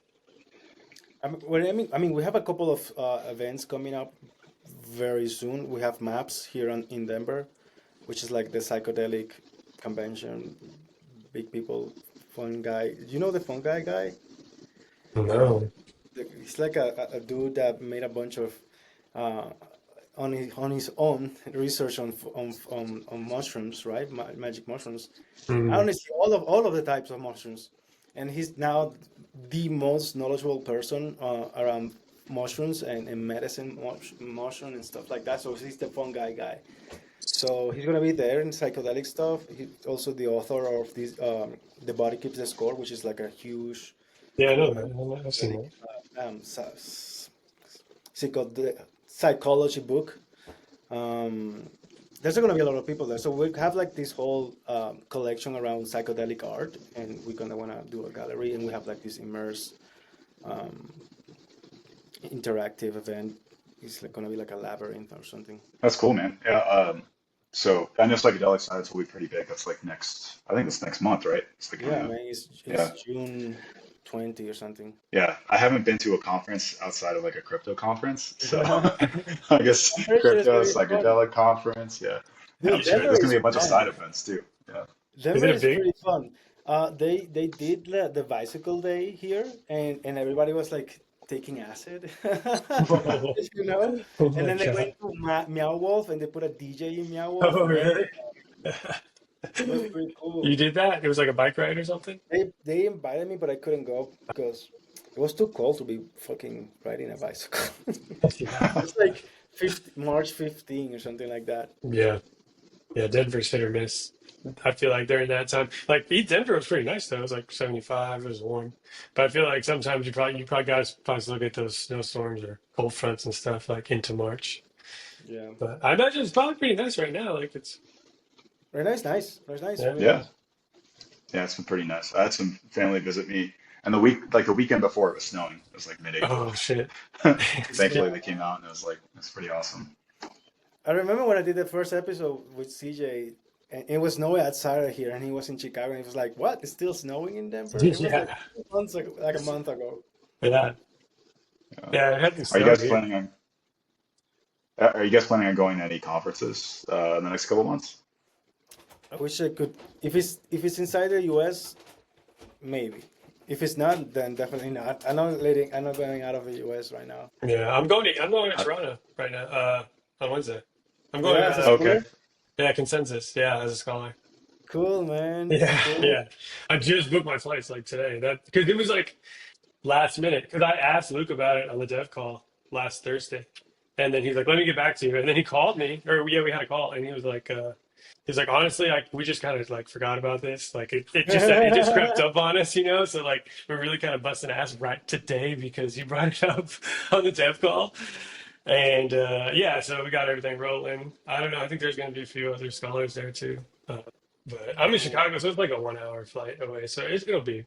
Speaker 1: I mean, we have a couple of events coming up very soon. We have maps here in Denver, which is like the psychedelic convention. Big people, fun guy. You know the fun guy? Um,
Speaker 3: No.
Speaker 1: he's like a dude that made a bunch of uh, on his own research on mushrooms, right? Magic mushrooms. I
Speaker 3: Mm.
Speaker 1: only see all of the types of mushrooms, and he's now the most knowledgeable person around mushrooms and medicine mushroom and stuff like that. So he's the fun guy. So he's gonna be there in psychedelic stuff. He's also the author of this The Body Keeps the Score, which is like a huge
Speaker 3: Yeah, I know
Speaker 1: uh,
Speaker 3: that. I've seen
Speaker 1: psychedelic
Speaker 3: that.
Speaker 1: psychology book. There's going to be a lot of people there. So we have like this whole collection around psychedelic art, and we're going to want to do a gallery, and we have like this immerse um, interactive event. It's like going to be like a labyrinth or something.
Speaker 2: That's cool, man. Yeah. So I know psychedelic science will be pretty big. That's like next, I think it's next month, right? It's like coming
Speaker 1: Yeah,
Speaker 2: up.
Speaker 1: man, it's
Speaker 2: Yeah.
Speaker 1: June 20 or something.
Speaker 2: Yeah. I haven't been to a conference outside of like a crypto conference. So
Speaker 1: I'm
Speaker 2: I guess
Speaker 1: pretty sure it's
Speaker 2: crypto,
Speaker 1: gonna be fun.
Speaker 2: psychedelic conference. Yeah. Yeah, I'm
Speaker 1: Dude,
Speaker 2: sure
Speaker 1: Denver
Speaker 2: there's gonna
Speaker 1: is
Speaker 2: be a bunch of
Speaker 1: fun.
Speaker 2: side events too. Yeah.
Speaker 3: Is
Speaker 1: Denver
Speaker 3: it a
Speaker 1: is
Speaker 3: big?
Speaker 1: pretty fun. They did the bicycle day here, and everybody was like taking acid,
Speaker 3: Oh,
Speaker 1: you know.
Speaker 3: oh
Speaker 1: And
Speaker 3: my
Speaker 1: then they
Speaker 3: God.
Speaker 1: went to Meow Wolf, and they put a DJ in Meow Wolf,
Speaker 3: Oh,
Speaker 1: man.
Speaker 3: really?
Speaker 1: It was pretty
Speaker 3: You
Speaker 1: cool.
Speaker 3: did that? It was like a bike ride or something?
Speaker 1: They invited me, but I couldn't go because it was too cold to be fucking riding a bicycle.
Speaker 3: Yeah.
Speaker 1: It's like March 15 or something like that.
Speaker 3: Yeah. Yeah. Denver's hit or miss. I feel like during that time, like Denver was pretty nice though. It was like 75. It was warm, but I feel like sometimes you probably guys probably still get those snowstorms or cold fronts and stuff like into March.
Speaker 1: Yeah.
Speaker 3: But I imagine it's probably pretty nice right now. Like it's
Speaker 1: Very nice, nice. Very nice,
Speaker 3: yeah.
Speaker 1: really
Speaker 2: Yeah.
Speaker 1: nice.
Speaker 2: Yeah. It's been pretty nice. I had some family visit me, and the weekend before it was snowing. It was like mid-April.
Speaker 3: Oh shit.
Speaker 1: Yeah.
Speaker 2: Thankfully, they came out, and it was like it's pretty awesome.
Speaker 1: I remember when I did the first episode with CJ, and it was snowing outside here, and he was in Chicago, and he was like, "What? It's still snowing in Denver?" It was like
Speaker 3: Yeah.
Speaker 1: 2 months ago, like a month ago.
Speaker 3: Yeah.
Speaker 2: Yeah.
Speaker 3: Yeah. It hadn't
Speaker 2: Are you
Speaker 3: snowed
Speaker 2: guys
Speaker 3: here.
Speaker 2: planning on Are you guys planning on going to any conferences in the next couple months?
Speaker 1: I wish I could. If it's inside the U.S., maybe. If it's not, then definitely not. I'm not going out of the U.S. right now.
Speaker 3: Yeah. I'm going to
Speaker 2: Uh,
Speaker 3: Toronto right now. On Wednesday. I'm going.
Speaker 1: Yeah, as a
Speaker 2: okay.
Speaker 1: scholar.
Speaker 3: Yeah. Consensus. Yeah. As a scholar.
Speaker 1: Cool, man.
Speaker 3: Yeah.
Speaker 1: Cool.
Speaker 3: Yeah. I just booked my flights like today. That because it was like last minute because I asked Luke about it on the dev call last Thursday, and then he's like, "Let me get back to you." And then he called me, or yeah, we had a call, and he was like, "He's like, honestly, like we just kind of like forgot about this. Like it just crept up on us, you know. So like we're really kind of busting ass right today because you brought it up on the dev call." And yeah, so we got everything rolling. I don't know. I think there's going to be a few other scholars there too. Uh, but I'm in Chicago, so it's like a 1 hour flight away. So it'll be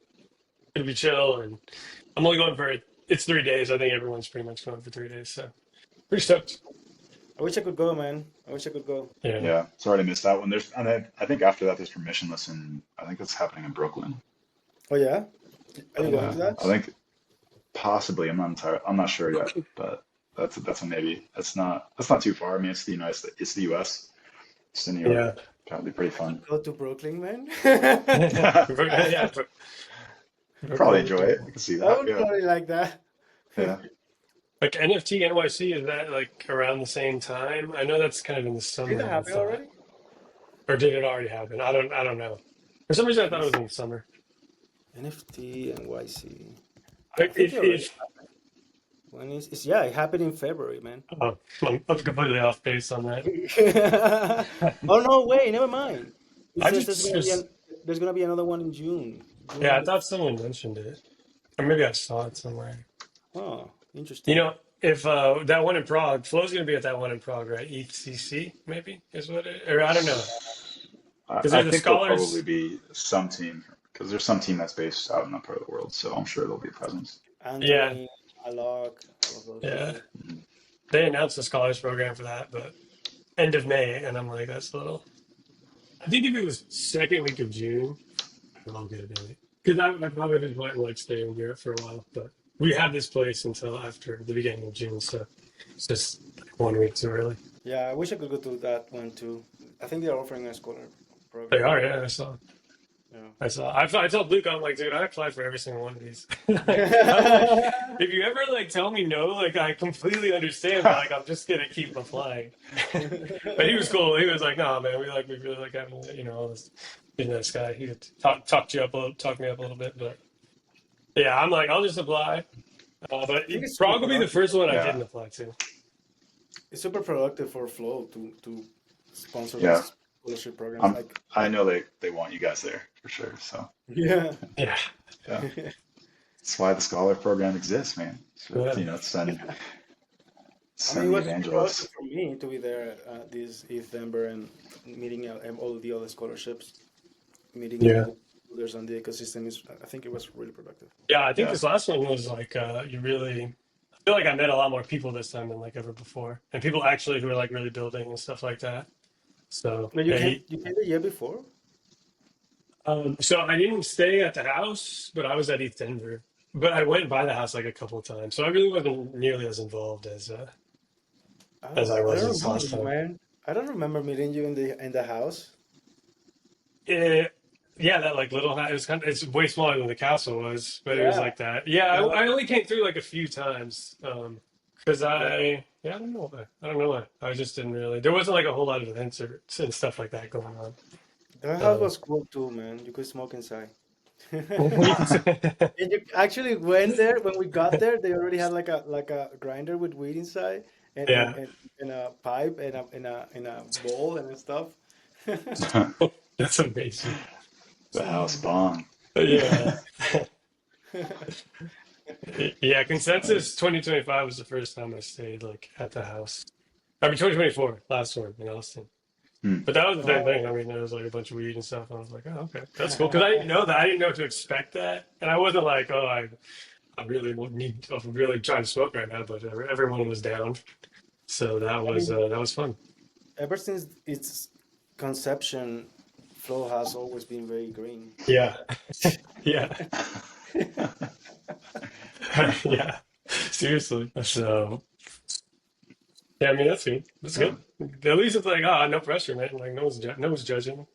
Speaker 3: chill, and I'm only going for it's 3 days. I think everyone's pretty much going for 3 days, so pretty stoked.
Speaker 1: I wish I could go, man. I wish I could go.
Speaker 3: Yeah,
Speaker 2: Yeah. Sorry to miss that one. I think after that there's permissionless, and I think it's happening in Brooklyn.
Speaker 1: Oh yeah, are you going
Speaker 2: Yeah.
Speaker 1: to that?
Speaker 2: I think possibly. I'm not sure yet, but that's a maybe. That's not too far. I mean, it's the United States. It's the U.S. It's in New York.
Speaker 3: yeah,
Speaker 2: That'd be pretty
Speaker 1: I could
Speaker 2: fun.
Speaker 1: go to Brooklyn, man.
Speaker 3: yeah.
Speaker 2: Probably
Speaker 3: Brooklyn would
Speaker 2: enjoy
Speaker 3: be
Speaker 2: it. I
Speaker 3: cool.
Speaker 2: can see
Speaker 1: I
Speaker 2: that.
Speaker 1: would
Speaker 2: Yeah.
Speaker 1: probably like that.
Speaker 2: Yeah.
Speaker 3: Like NFT NYC is that like around the same time? I know that's kind of in the
Speaker 1: Did that
Speaker 3: summer. I
Speaker 1: happen
Speaker 3: thought,
Speaker 1: already?
Speaker 3: or did it already happen? I don't know. For some reason, I
Speaker 1: Let me
Speaker 3: thought it was
Speaker 1: see.
Speaker 3: in the summer.
Speaker 1: NFT and YC. I
Speaker 3: But
Speaker 1: think it
Speaker 3: if
Speaker 1: already
Speaker 3: if
Speaker 1: happened. When is it's yeah, it happened in February, man.
Speaker 3: oh, I'm completely off base on that.
Speaker 1: Oh no, wait, never mind. It
Speaker 3: I
Speaker 1: says
Speaker 3: just was
Speaker 1: there's gonna be another one in June.
Speaker 3: yeah, I
Speaker 1: June.
Speaker 3: thought someone mentioned it, or maybe I saw it somewhere.
Speaker 1: Oh,
Speaker 3: You
Speaker 1: interesting.
Speaker 3: know, if that one in Prague, Flo's gonna be at that one in Prague, right? ECC maybe is what it, or I don't know, because
Speaker 2: I
Speaker 3: they're the
Speaker 2: think there'll probably
Speaker 3: scholars.
Speaker 2: be some team because there's some team that's based out in that part of the world, so I'm sure there'll be a presence.
Speaker 3: Yeah,
Speaker 1: Anthony, Alok, all of those
Speaker 3: yeah.
Speaker 1: people.
Speaker 2: Mhm.
Speaker 3: They announced the scholars program for that, but end of May, and I'm like, that's a little. I think if it was second week of June, I'll get it because I probably didn't want to like stay in Europe for a while, but we have this place until after the beginning of June, so it's just like 1 week too early.
Speaker 1: Yeah, I wish I could go to that one too. I think they're offering a scholar
Speaker 3: They
Speaker 1: program.
Speaker 3: are, yeah. I saw. I saw. I told Luke, I'm like, dude, I applied for every single one of these. I'm like,
Speaker 1: Yeah.
Speaker 3: if you ever like tell me no, like I completely understand, but like I'm just gonna keep applying. But he was cool. He was like, no, man, we really like having all this. He's a nice guy. He talked me up a little bit, but yeah, I'm like, I'll just apply. But
Speaker 1: I think it's super
Speaker 3: probably the
Speaker 1: productive.
Speaker 3: first one I
Speaker 2: Yeah,
Speaker 3: didn't apply to.
Speaker 1: It's super productive for Flow to sponsor
Speaker 2: yeah.
Speaker 1: these scholarship programs.
Speaker 2: I'm.
Speaker 1: Like,
Speaker 2: I know they want you guys there for sure. So
Speaker 1: yeah.
Speaker 3: Yeah,
Speaker 2: yeah, that's why the scholar program exists, man. So,
Speaker 3: yeah,
Speaker 2: send
Speaker 1: I mean, it
Speaker 2: send the
Speaker 1: was super productive
Speaker 2: evangelists.
Speaker 1: for me to be there this December and meeting all the other scholarships, meeting
Speaker 3: yeah.
Speaker 1: all the others on the ecosystem. I think it was really productive.
Speaker 3: Yeah, I think
Speaker 2: Yeah,
Speaker 3: this last one was like you really. I feel like I met a lot more people this time than like ever before, and people actually who are like really building and stuff like that. So
Speaker 1: No,
Speaker 3: yeah,
Speaker 1: you came the year before?
Speaker 3: so I didn't stay at the house, but I was at East Denver. But I went by the house like a couple of times, so I really wasn't nearly as involved as I
Speaker 1: I
Speaker 3: was
Speaker 1: don't
Speaker 3: this
Speaker 1: remember
Speaker 3: last
Speaker 1: you,
Speaker 3: time.
Speaker 1: man. I don't remember meeting you in the house.
Speaker 3: It, yeah, that like little house. It was it's way smaller than the castle was, but it was
Speaker 1: Yeah.
Speaker 3: like that. Yeah,
Speaker 1: Yeah.
Speaker 3: I only came through like a few times, because
Speaker 1: Yeah.
Speaker 3: I don't know why. I don't know why. I just didn't really. There wasn't like a whole lot of events or and stuff like that going on.
Speaker 1: The house
Speaker 3: Um,
Speaker 1: was cool too, man. You could smoke inside.
Speaker 3: yeah,
Speaker 1: And you actually went there when we got there. They already had like a grinder with weed inside,
Speaker 3: yeah,
Speaker 1: and a pipe and a bowl and stuff.
Speaker 3: that's amazing.
Speaker 2: The house bong.
Speaker 3: Yeah. Yeah,
Speaker 2: Funny.
Speaker 3: Consensus 2025 was the first time I stayed like at the house. I mean 2024, last one in Austin.
Speaker 2: Hmm.
Speaker 3: But that was the same thing. I
Speaker 1: Oh.
Speaker 3: mean, there was like a bunch of weed and stuff. And I was like, oh, okay, that's cool. Because I didn't know that. I didn't know to expect that. And I wasn't like, oh, I really need, I'm really trying to smoke right now. But everyone was down. So
Speaker 1: I mean,
Speaker 3: that was fun.
Speaker 1: ever since its conception, Flow has always been very green.
Speaker 3: Yeah. Yeah. Yeah. Seriously. So, yeah, I mean, that's good. That's
Speaker 2: Yeah.
Speaker 3: good. At least it's like, no pressure, man. Like, no one's judging.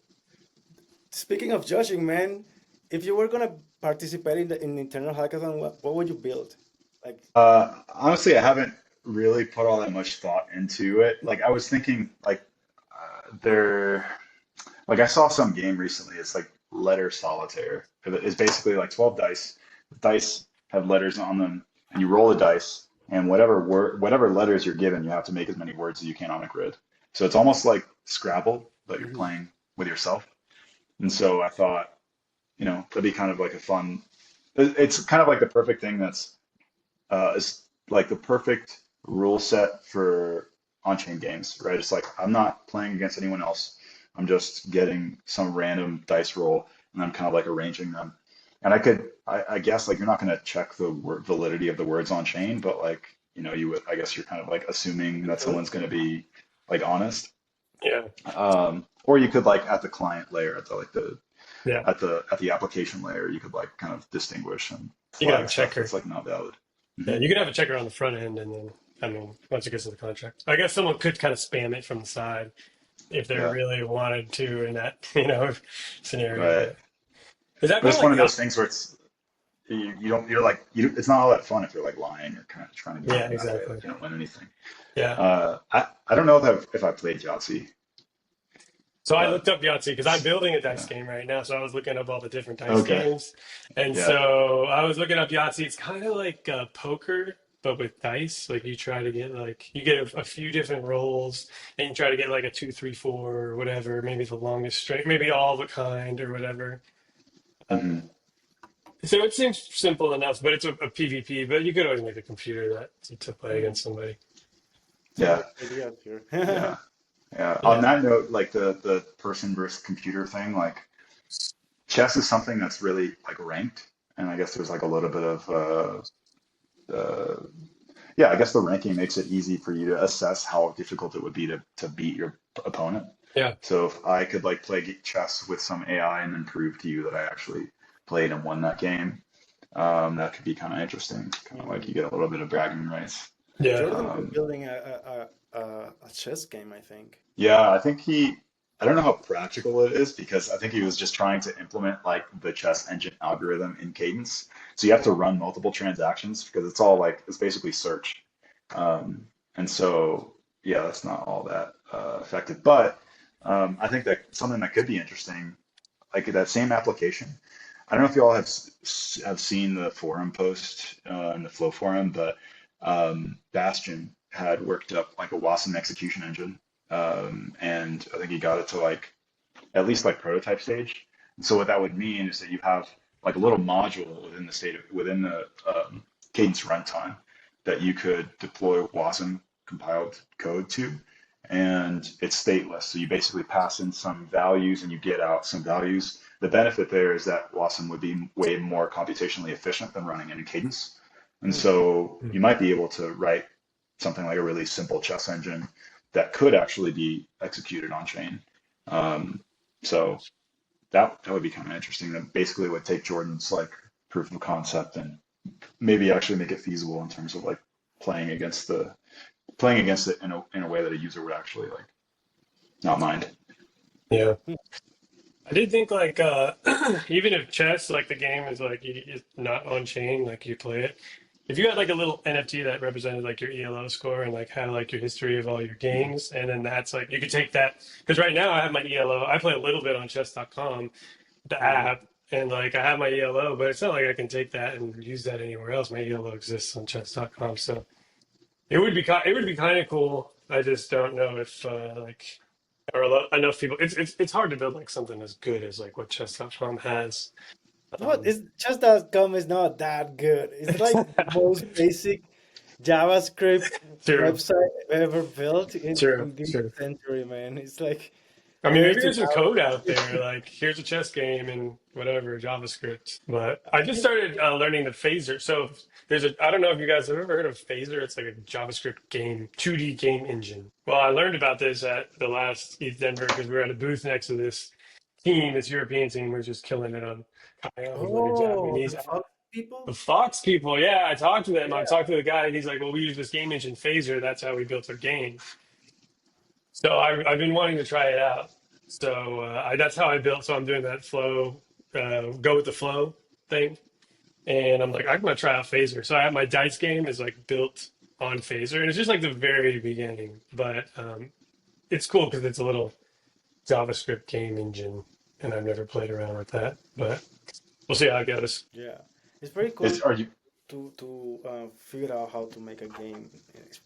Speaker 1: Speaking of judging, man, if you were gonna participate in the internal hackathon, what would you build? Like,
Speaker 2: Honestly, I haven't really put all that much thought into it. Like I was thinking, like there, like I saw some game recently. It's like letter solitaire. It's basically like 12 dice. The dice have letters on them, and you roll a dice, and whatever letters you're given, you have to make as many words as you can on a grid. So it's almost like Scrabble, but you're
Speaker 1: mhm.
Speaker 2: playing with yourself. And so I thought, that'd be kind of like a fun. It's kind of like the perfect thing is like the perfect rule set for on-chain games, right? It's like I'm not playing against anyone else. I'm just getting some random dice roll and I'm kind of like arranging them. And I guess like you're not going to check the word validity of the words on chain, but like, you would, I guess you're kind of like assuming
Speaker 1: You
Speaker 2: that
Speaker 1: could.
Speaker 2: someone's going to be like honest.
Speaker 3: Yeah.
Speaker 2: Or you could like at the client layer, at the like the
Speaker 3: Yeah.
Speaker 2: at the application layer, you could like kind of distinguish and
Speaker 3: You can have a
Speaker 2: flag stuff that's
Speaker 3: checker.
Speaker 2: like not valid.
Speaker 3: Yeah,
Speaker 2: Hmm.
Speaker 3: you can have a checker on the front end, and then I mean, once it gets to the contract, I guess someone could kind of spam it from the side if they
Speaker 2: Yeah,
Speaker 3: really wanted to in that scenario.
Speaker 2: right.
Speaker 3: But is that
Speaker 2: But
Speaker 3: kind
Speaker 2: it's
Speaker 3: of
Speaker 2: one
Speaker 3: like
Speaker 2: of those things where you don't you're like it's not all that fun if you're like lying or kind of trying to do it
Speaker 3: yeah,
Speaker 2: in that way.
Speaker 3: exactly.
Speaker 2: Like you don't win anything.
Speaker 3: Yeah.
Speaker 2: I don't know if I've played Yahtzee,
Speaker 3: So I
Speaker 2: but
Speaker 3: looked up Yahtzee because I'm building a dice
Speaker 2: yeah.
Speaker 3: game right now. So I was looking up all the different dice
Speaker 2: Okay.
Speaker 3: games, and
Speaker 2: Yeah.
Speaker 3: so I was looking up Yahtzee. It's kind of like poker, but with dice. Like you try to get like you get a few different rolls, and you try to get like a two, three, four, or whatever. Maybe the longest straight, maybe all the kind or whatever.
Speaker 2: Hmm.
Speaker 3: So it seems simple enough, but it's a PvP. But you could always make a computer that to play
Speaker 1: Mm,
Speaker 3: against somebody.
Speaker 1: some
Speaker 2: Yeah.
Speaker 1: good ideas here.
Speaker 2: Yeah. Yeah. On
Speaker 3: Yeah,
Speaker 2: that note, like the person versus computer thing, like chess is something that's really like ranked, and I guess there's like a little bit of yeah, I guess the ranking makes it easy for you to assess how difficult it would be to beat your opponent.
Speaker 3: yeah,
Speaker 2: So if I could like play chess with some AI and then prove to you that I actually played and won that game, that could be kind of interesting. Kind of like you
Speaker 1: Mhm.
Speaker 2: get a little bit of bragging rights.
Speaker 3: yeah.
Speaker 1: Jordan was
Speaker 2: Um,
Speaker 1: building a chess game, I think.
Speaker 2: yeah, I don't know how practical it is because I think he was just trying to implement like the chess engine algorithm in Cadence. So you have to run multiple transactions because it's all like, it's basically search. And so, yeah, that's not all that effective. But I think that something that could be interesting, like that same application. I don't know if you all have seen the forum post in the Flow forum, but Bastion had worked up like a WASM execution engine, and I think he got it to like at least like prototype stage. And so what that would mean is that you have like a little module within the Cadence runtime that you could deploy WASM compiled code to, and it's stateless. So you basically pass in some values and you get out some values. The benefit there is that WASM would be way more computationally efficient than running in Cadence. And
Speaker 1: Mm.
Speaker 2: so
Speaker 3: Hmm.
Speaker 2: you might be able to write something like a really simple chess engine that could actually be executed on chain. Um, so that would be kind of interesting. That basically would take Jordan's like proof of concept and maybe actually make it feasible in terms of like playing against the playing against it in a way that a user would actually like not mind.
Speaker 3: Yeah. I did think like even if chess, like the game is like is not on chain, like you play it. If you had like a little NFT that represented like your ELO score and like had like your history of all your games, and then that's like you could take that because right now I have my ELO. I play a little bit on chess.com, the
Speaker 1: Mm.
Speaker 3: app, and like I have my ELO, but it's not like I can take that and use that anywhere else. My ELO exists on chess.com, so it would be kind of cool. I just don't know if like or enough people. It's hard to build like something as good as like what chess.com has.
Speaker 1: No,
Speaker 3: Um,
Speaker 1: it's chess.com is not that good. It's like the most basic JavaScript
Speaker 3: true,
Speaker 1: website ever built
Speaker 3: true,
Speaker 1: in this
Speaker 3: true.
Speaker 1: century, man. It's like
Speaker 3: I mean,
Speaker 1: there
Speaker 3: maybe
Speaker 1: to
Speaker 3: there's some
Speaker 1: now.
Speaker 3: code out there, like here's a chess game and whatever JavaScript. But I
Speaker 1: I
Speaker 3: just
Speaker 1: think,
Speaker 3: started learning the phaser. So there's a, I don't know if you guys have ever heard of phaser. It's like a JavaScript game, 2D game engine. Well, I learned about this at the last ETH Denver because we were at a booth next to this team, this European team was just killing it on Kyle. He's like a
Speaker 1: oh,
Speaker 3: Japanese
Speaker 1: the Fox people?
Speaker 3: the Fox people. Yeah, I talked to them. I
Speaker 1: Yeah.
Speaker 3: talked to the guy, and he's like, "Well, we use this game engine phaser. That's how we built our game." So I've been wanting to try it out. So that's how I built. So I'm doing that flow, go with the flow thing, and I'm like, I'm gonna try out Phaser. So I have my dice game is like built on Phaser, and it's just like the very beginning, but it's cool because it's a little JavaScript game engine, and I've never played around with that, but we'll see how it goes.
Speaker 1: Yeah. It's very
Speaker 2: Is
Speaker 1: cool
Speaker 2: are you
Speaker 1: to figure out how to make a game.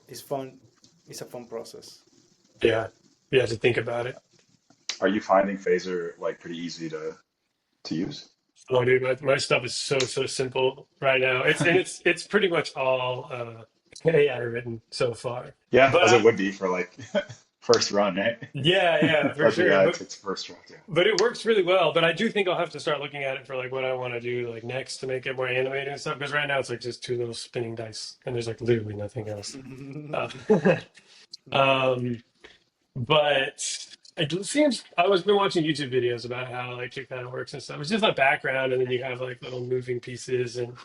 Speaker 1: It's fun. It's a fun process.
Speaker 3: Yeah, you have to think about it.
Speaker 2: are you finding Phaser like pretty easy to use?
Speaker 3: Oh, dude, my stuff is so simple right now. It's pretty much all AI written so far.
Speaker 2: Yeah,
Speaker 3: But
Speaker 2: as it would be for like first run, right?
Speaker 3: yeah, for
Speaker 2: As the
Speaker 3: sure.
Speaker 2: guy takes first draft, yeah.
Speaker 3: But it works really well. But I do think I'll have to start looking at it for like what I want to do like next to make it more animated and stuff. Because right now it's like just two little spinning dice, and there's like literally nothing else. Uh, um, but it seems I was been watching YouTube videos about how like it kind of works and stuff. It's just like background, and then you have like little moving pieces and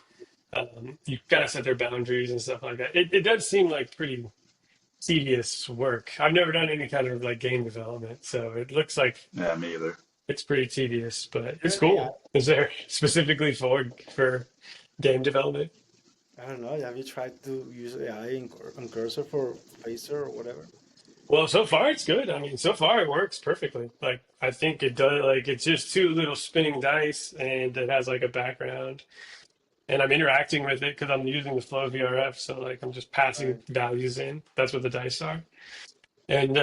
Speaker 3: you kind of set their boundaries and stuff like that. It does seem like pretty tedious work. I've never done any kind of like game development, so it looks like
Speaker 2: Yeah, me either.
Speaker 3: it's pretty tedious, but it's
Speaker 1: You're an AI.
Speaker 3: cool. Is there specifically for game development?
Speaker 1: I don't know. Have you tried to use AI on Cursor for Phaser or whatever?
Speaker 3: Well, so far it's good. I mean, so far it works perfectly. Like I think it does. Like it's just two little spinning dice, and it has like a background, and I'm interacting with it because I'm using the flow VRF. So like I'm just passing
Speaker 1: Right.
Speaker 3: values in. That's what the dice are. And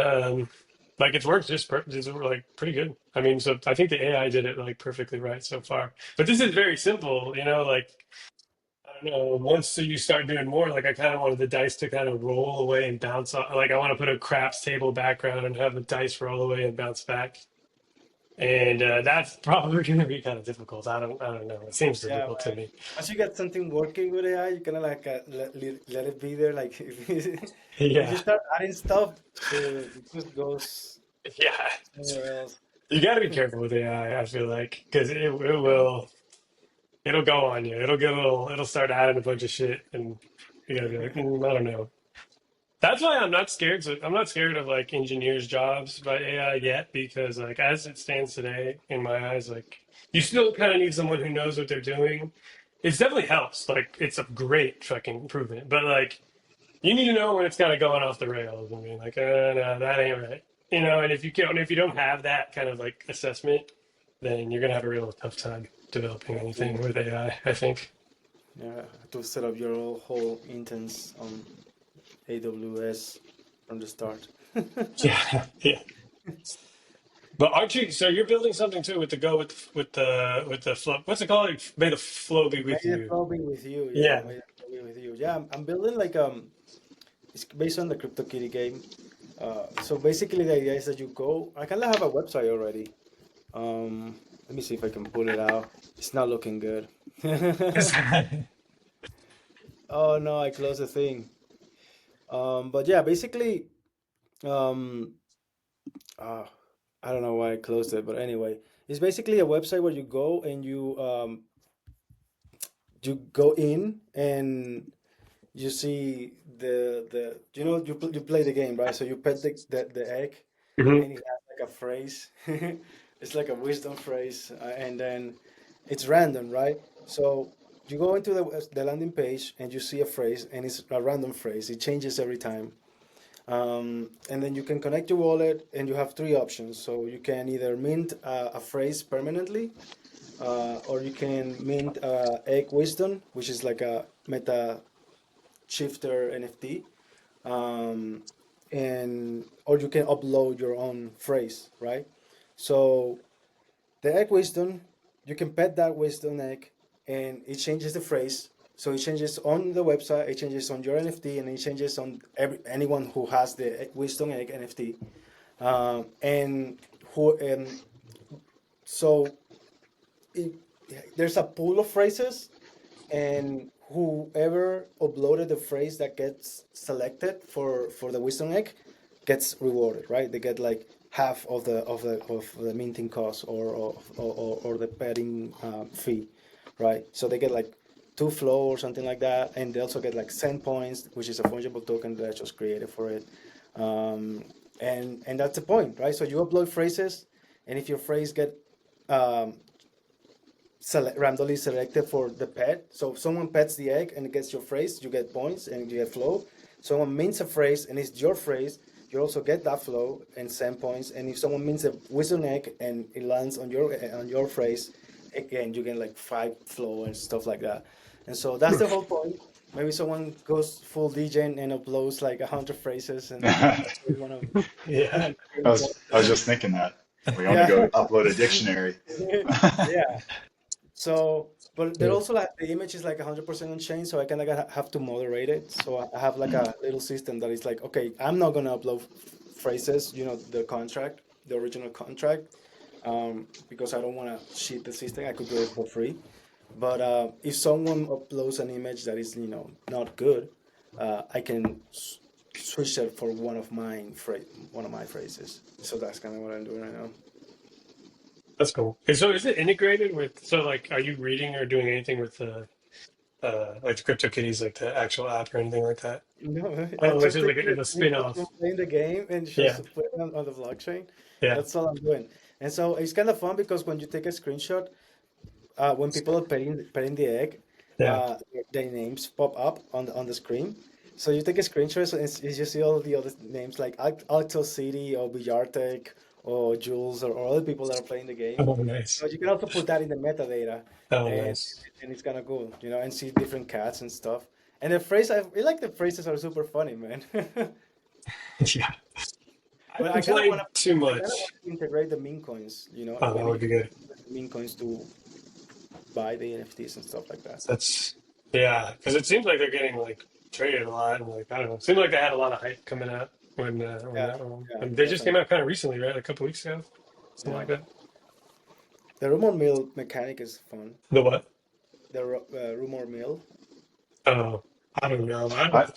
Speaker 3: like it's worked just like pretty good. I mean, so I think the AI did it like perfectly right so far. But this is very simple, like I don't know. Once you start doing more, like I kind of wanted the dice to kind of roll away and bounce off. Like I want to put a craps table background and have the dice roll away and bounce back. And that's probably going to be kind of difficult. I don't know. It seems
Speaker 1: Yeah,
Speaker 3: difficult to
Speaker 1: man.
Speaker 3: me.
Speaker 1: Once you get something working with AI, you kind of like let it be there. Like if you
Speaker 3: Yeah,
Speaker 1: start adding stuff, it just goes
Speaker 3: yeah.
Speaker 1: somewhere else.
Speaker 3: You got to be careful with AI. I feel like because it will. It'll go on you. It'll get a little. It'll start adding a bunch of shit, and you gotta be like, I don't know. That's why I'm not scared. I'm not scared of like engineers' jobs by AI yet, because like as it stands today, in my eyes, like you still kind of need someone who knows what they're doing. It definitely helps. Like it's a great fucking improvement, but like you need to know when it's kind of going off the rails and being like, no, that ain't right. And if you don't have that kind of like assessment, then you're gonna have a real tough time developing
Speaker 1: Have
Speaker 3: anything
Speaker 1: to
Speaker 3: with AI, I think.
Speaker 1: yeah, have to set up your whole instance on AWS from the start.
Speaker 3: Yeah, yeah. But aren't you? So you're building something too with the go with the flow. What's it called? May the flow be
Speaker 1: May
Speaker 3: with
Speaker 1: the
Speaker 3: you.
Speaker 1: flow be with you. Yeah,
Speaker 3: Yeah.
Speaker 1: may the flow be with you. Yeah, I'm building like it's based on the CryptoKitty game. So basically the idea is that you go. I kind of have a website already. Let me see if I can pull it out. It's not looking good. Oh no, I closed the thing. But yeah, basically, um, uh, I don't know why I closed it, but anyway, it's basically a website where you go and you go in and you see the you play the game, right? So you pet the egg,
Speaker 3: Hmm.
Speaker 1: and it has like a phrase. It's like a wisdom phrase, and then it's random, right? So you go into the landing page and you see a phrase, and it's a random phrase. It changes every time. And then you can connect your wallet, and you have three options. So you can either mint a phrase permanently, or you can mint egg wisdom, which is like a meta shifter NFT, um, and or you can upload your own phrase, right? So the egg wisdom, you can pet that wisdom egg, and it changes the phrase. So it changes on the website, it changes on your NFT, and it changes on anyone who has the wisdom egg NFT. And who so it, there's a pool of phrases, and whoever uploaded the phrase that gets selected for the wisdom egg gets rewarded, right? They get like half of the minting cost, or the betting fee, right? So they get like two flow or something like that, and they also get like cent points, which is a fungible token that I just created for it. And that's the point, right? So you upload phrases, and if your phrase get um, randomly selected for the pet. So if someone pets the egg and it gets your phrase, you get points and you get flow. Someone mints a phrase and it's your phrase, you also get that flow and send points. And if someone mints a wisdom egg and it lands on your phrase, again you get like 5 flow and stuff like that. And so that's the whole point. Maybe someone goes full degen and uploads like 100 phrases, and
Speaker 2: I
Speaker 1: they want
Speaker 3: Yeah.
Speaker 1: to.
Speaker 2: was just thinking that. We want to
Speaker 1: Yeah.
Speaker 2: go upload a dictionary.
Speaker 1: Yeah. So, but they're
Speaker 3: Yeah.
Speaker 1: also like the image is like 100% on chain, so I kind of have to moderate it. So I have like a little system that is like, okay, I'm not gonna upload phrases, the contract, the original contract, because I don't want to cheat the system. I could do it for free. But if someone uploads an image that is, not good, I can switch it for one of my phrases. So that's kind of what I'm doing right now.
Speaker 3: That's cool. And so is it integrated with, so like, are you reading or doing anything with like the CryptoKitties, like the actual app or anything like that?
Speaker 1: No, I
Speaker 3: Oh, it's
Speaker 1: just
Speaker 3: just
Speaker 1: take
Speaker 3: like it's a
Speaker 1: from
Speaker 3: spin-off.
Speaker 1: playing the game and
Speaker 3: Yeah.
Speaker 1: just put it on the blockchain.
Speaker 3: Yeah.
Speaker 1: That's all I'm doing. And so it's kind of fun because when you take a screenshot, when people are petting the egg,
Speaker 3: Yeah.
Speaker 1: their names pop up on the screen. So you take a screenshot and you see all the other names like Alto City or Villartec or Jules or other people that are playing the game.
Speaker 3: Oh,
Speaker 1: So
Speaker 3: nice.
Speaker 1: you can also put that in the metadata,
Speaker 3: Oh,
Speaker 1: and
Speaker 3: nice.
Speaker 1: and it's kind of cool, and see different cats and stuff. And the phrase, I feel like the phrases are super funny, man.
Speaker 3: Yeah. I
Speaker 1: But I
Speaker 3: haven't
Speaker 1: kind of want
Speaker 3: played
Speaker 1: to,
Speaker 3: too
Speaker 1: I kind of want
Speaker 3: much.
Speaker 1: to integrate the meme coins,
Speaker 3: Oh, that
Speaker 1: maybe
Speaker 3: would
Speaker 1: you
Speaker 3: be
Speaker 1: can
Speaker 3: good.
Speaker 1: use the meme coins to buy the NFTs and stuff like that.
Speaker 3: That's, yeah, because it seems like they're getting like traded a lot, and like I don't know, it seemed like they had a lot of hype coming out when
Speaker 1: Yeah,
Speaker 3: that one,
Speaker 1: yeah,
Speaker 3: and they just came
Speaker 1: definitely.
Speaker 3: out kind of recently, right? Like a couple weeks ago, something
Speaker 1: Yeah.
Speaker 3: like that.
Speaker 1: The rumor mill mechanic is fun.
Speaker 3: The what?
Speaker 1: The rumor mill.
Speaker 3: Oh, I don't know. I
Speaker 2: I,
Speaker 3: don't.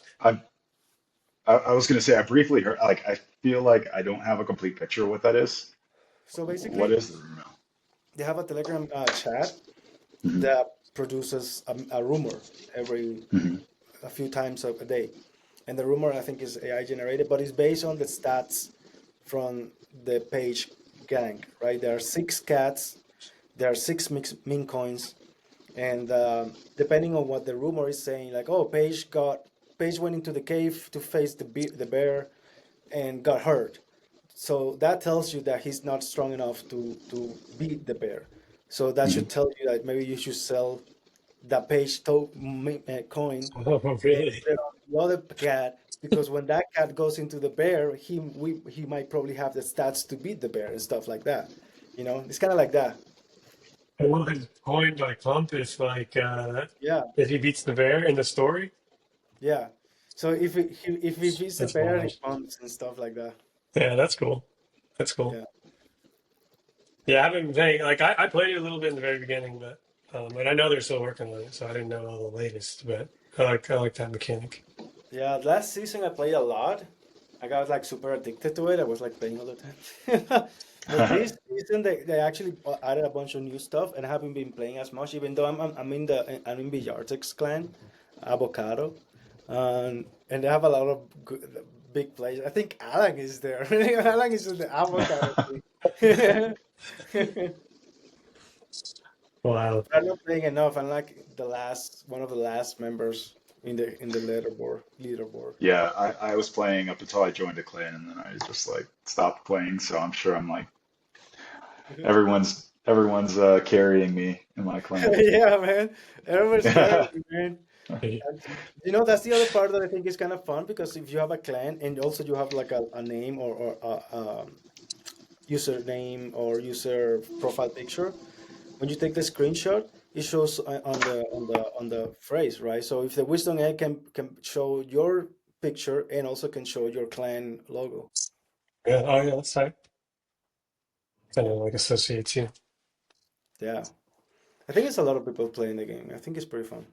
Speaker 2: I I was gonna say I briefly heard like I feel like I don't have a complete picture of what that is.
Speaker 1: So
Speaker 2: What
Speaker 1: basically,
Speaker 2: is the email?
Speaker 1: they have a Telegram chat
Speaker 2: Hmm.
Speaker 1: that produces a rumor every
Speaker 2: Hmm.
Speaker 1: a few times a day. And the rumor, I think, is AI generated, but it's based on the stats from the page gang, right? There are 6 cats, there are 6 meme coins, and depending on what the rumor is saying, like, oh, Page went into the cave to face the bear and got hurt. So that tells you that he's not strong enough to beat the bear. So that
Speaker 2: Hmm.
Speaker 1: should tell you that maybe you should sell that coin
Speaker 3: Oh,
Speaker 1: and
Speaker 3: really?
Speaker 1: put it on the other cat, because when that cat goes into the bear, he might probably have the stats to beat the bear and stuff like that. It's kind of like that.
Speaker 3: And will his point like pump if like
Speaker 1: Yeah,
Speaker 3: if he beats the bear in the story?
Speaker 1: yeah. So if he beats the
Speaker 3: That's
Speaker 1: bear, he
Speaker 3: wild.
Speaker 1: pumps and stuff like that.
Speaker 3: Yeah, that's cool. That's cool.
Speaker 1: Yeah,
Speaker 3: Yeah, I haven't been playing. Like I played it a little bit in the very beginning, but and I know they're still working on it, so I didn't know all the latest. But I like that mechanic.
Speaker 1: yeah. Last season I played a lot. I got like super addicted to it. I was like playing all the time. But this season they actually added a bunch of new stuff, and I haven't been playing as much. Even though I'm in the Yartex clan, Avocado, and they have a lot of big players. I think Alan is there. Alan is in the Avocado team.
Speaker 3: Wow.
Speaker 1: I'm not playing enough. I'm like the last one of the last members in the leaderboard.
Speaker 2: Yeah, I was playing up until I joined a clan, and then I just like stopped playing. So I'm sure I'm like everyone's carrying me in my clan.
Speaker 1: Yeah, man. Everyone's carrying
Speaker 2: Yeah.
Speaker 1: you, man.
Speaker 3: Yeah.
Speaker 1: And, that's the other part that I think is kind of fun because if you have a clan and also you have like a name or username or user profile picture, when you take the screenshot, it shows on the phrase, right? So if the wisdom egg can show your picture and also can show your clan logo.
Speaker 3: Yeah. Oh, yeah. That's right. Kind of like associates you.
Speaker 1: Yeah, I think it's a lot of people playing the game. I think it's pretty fun.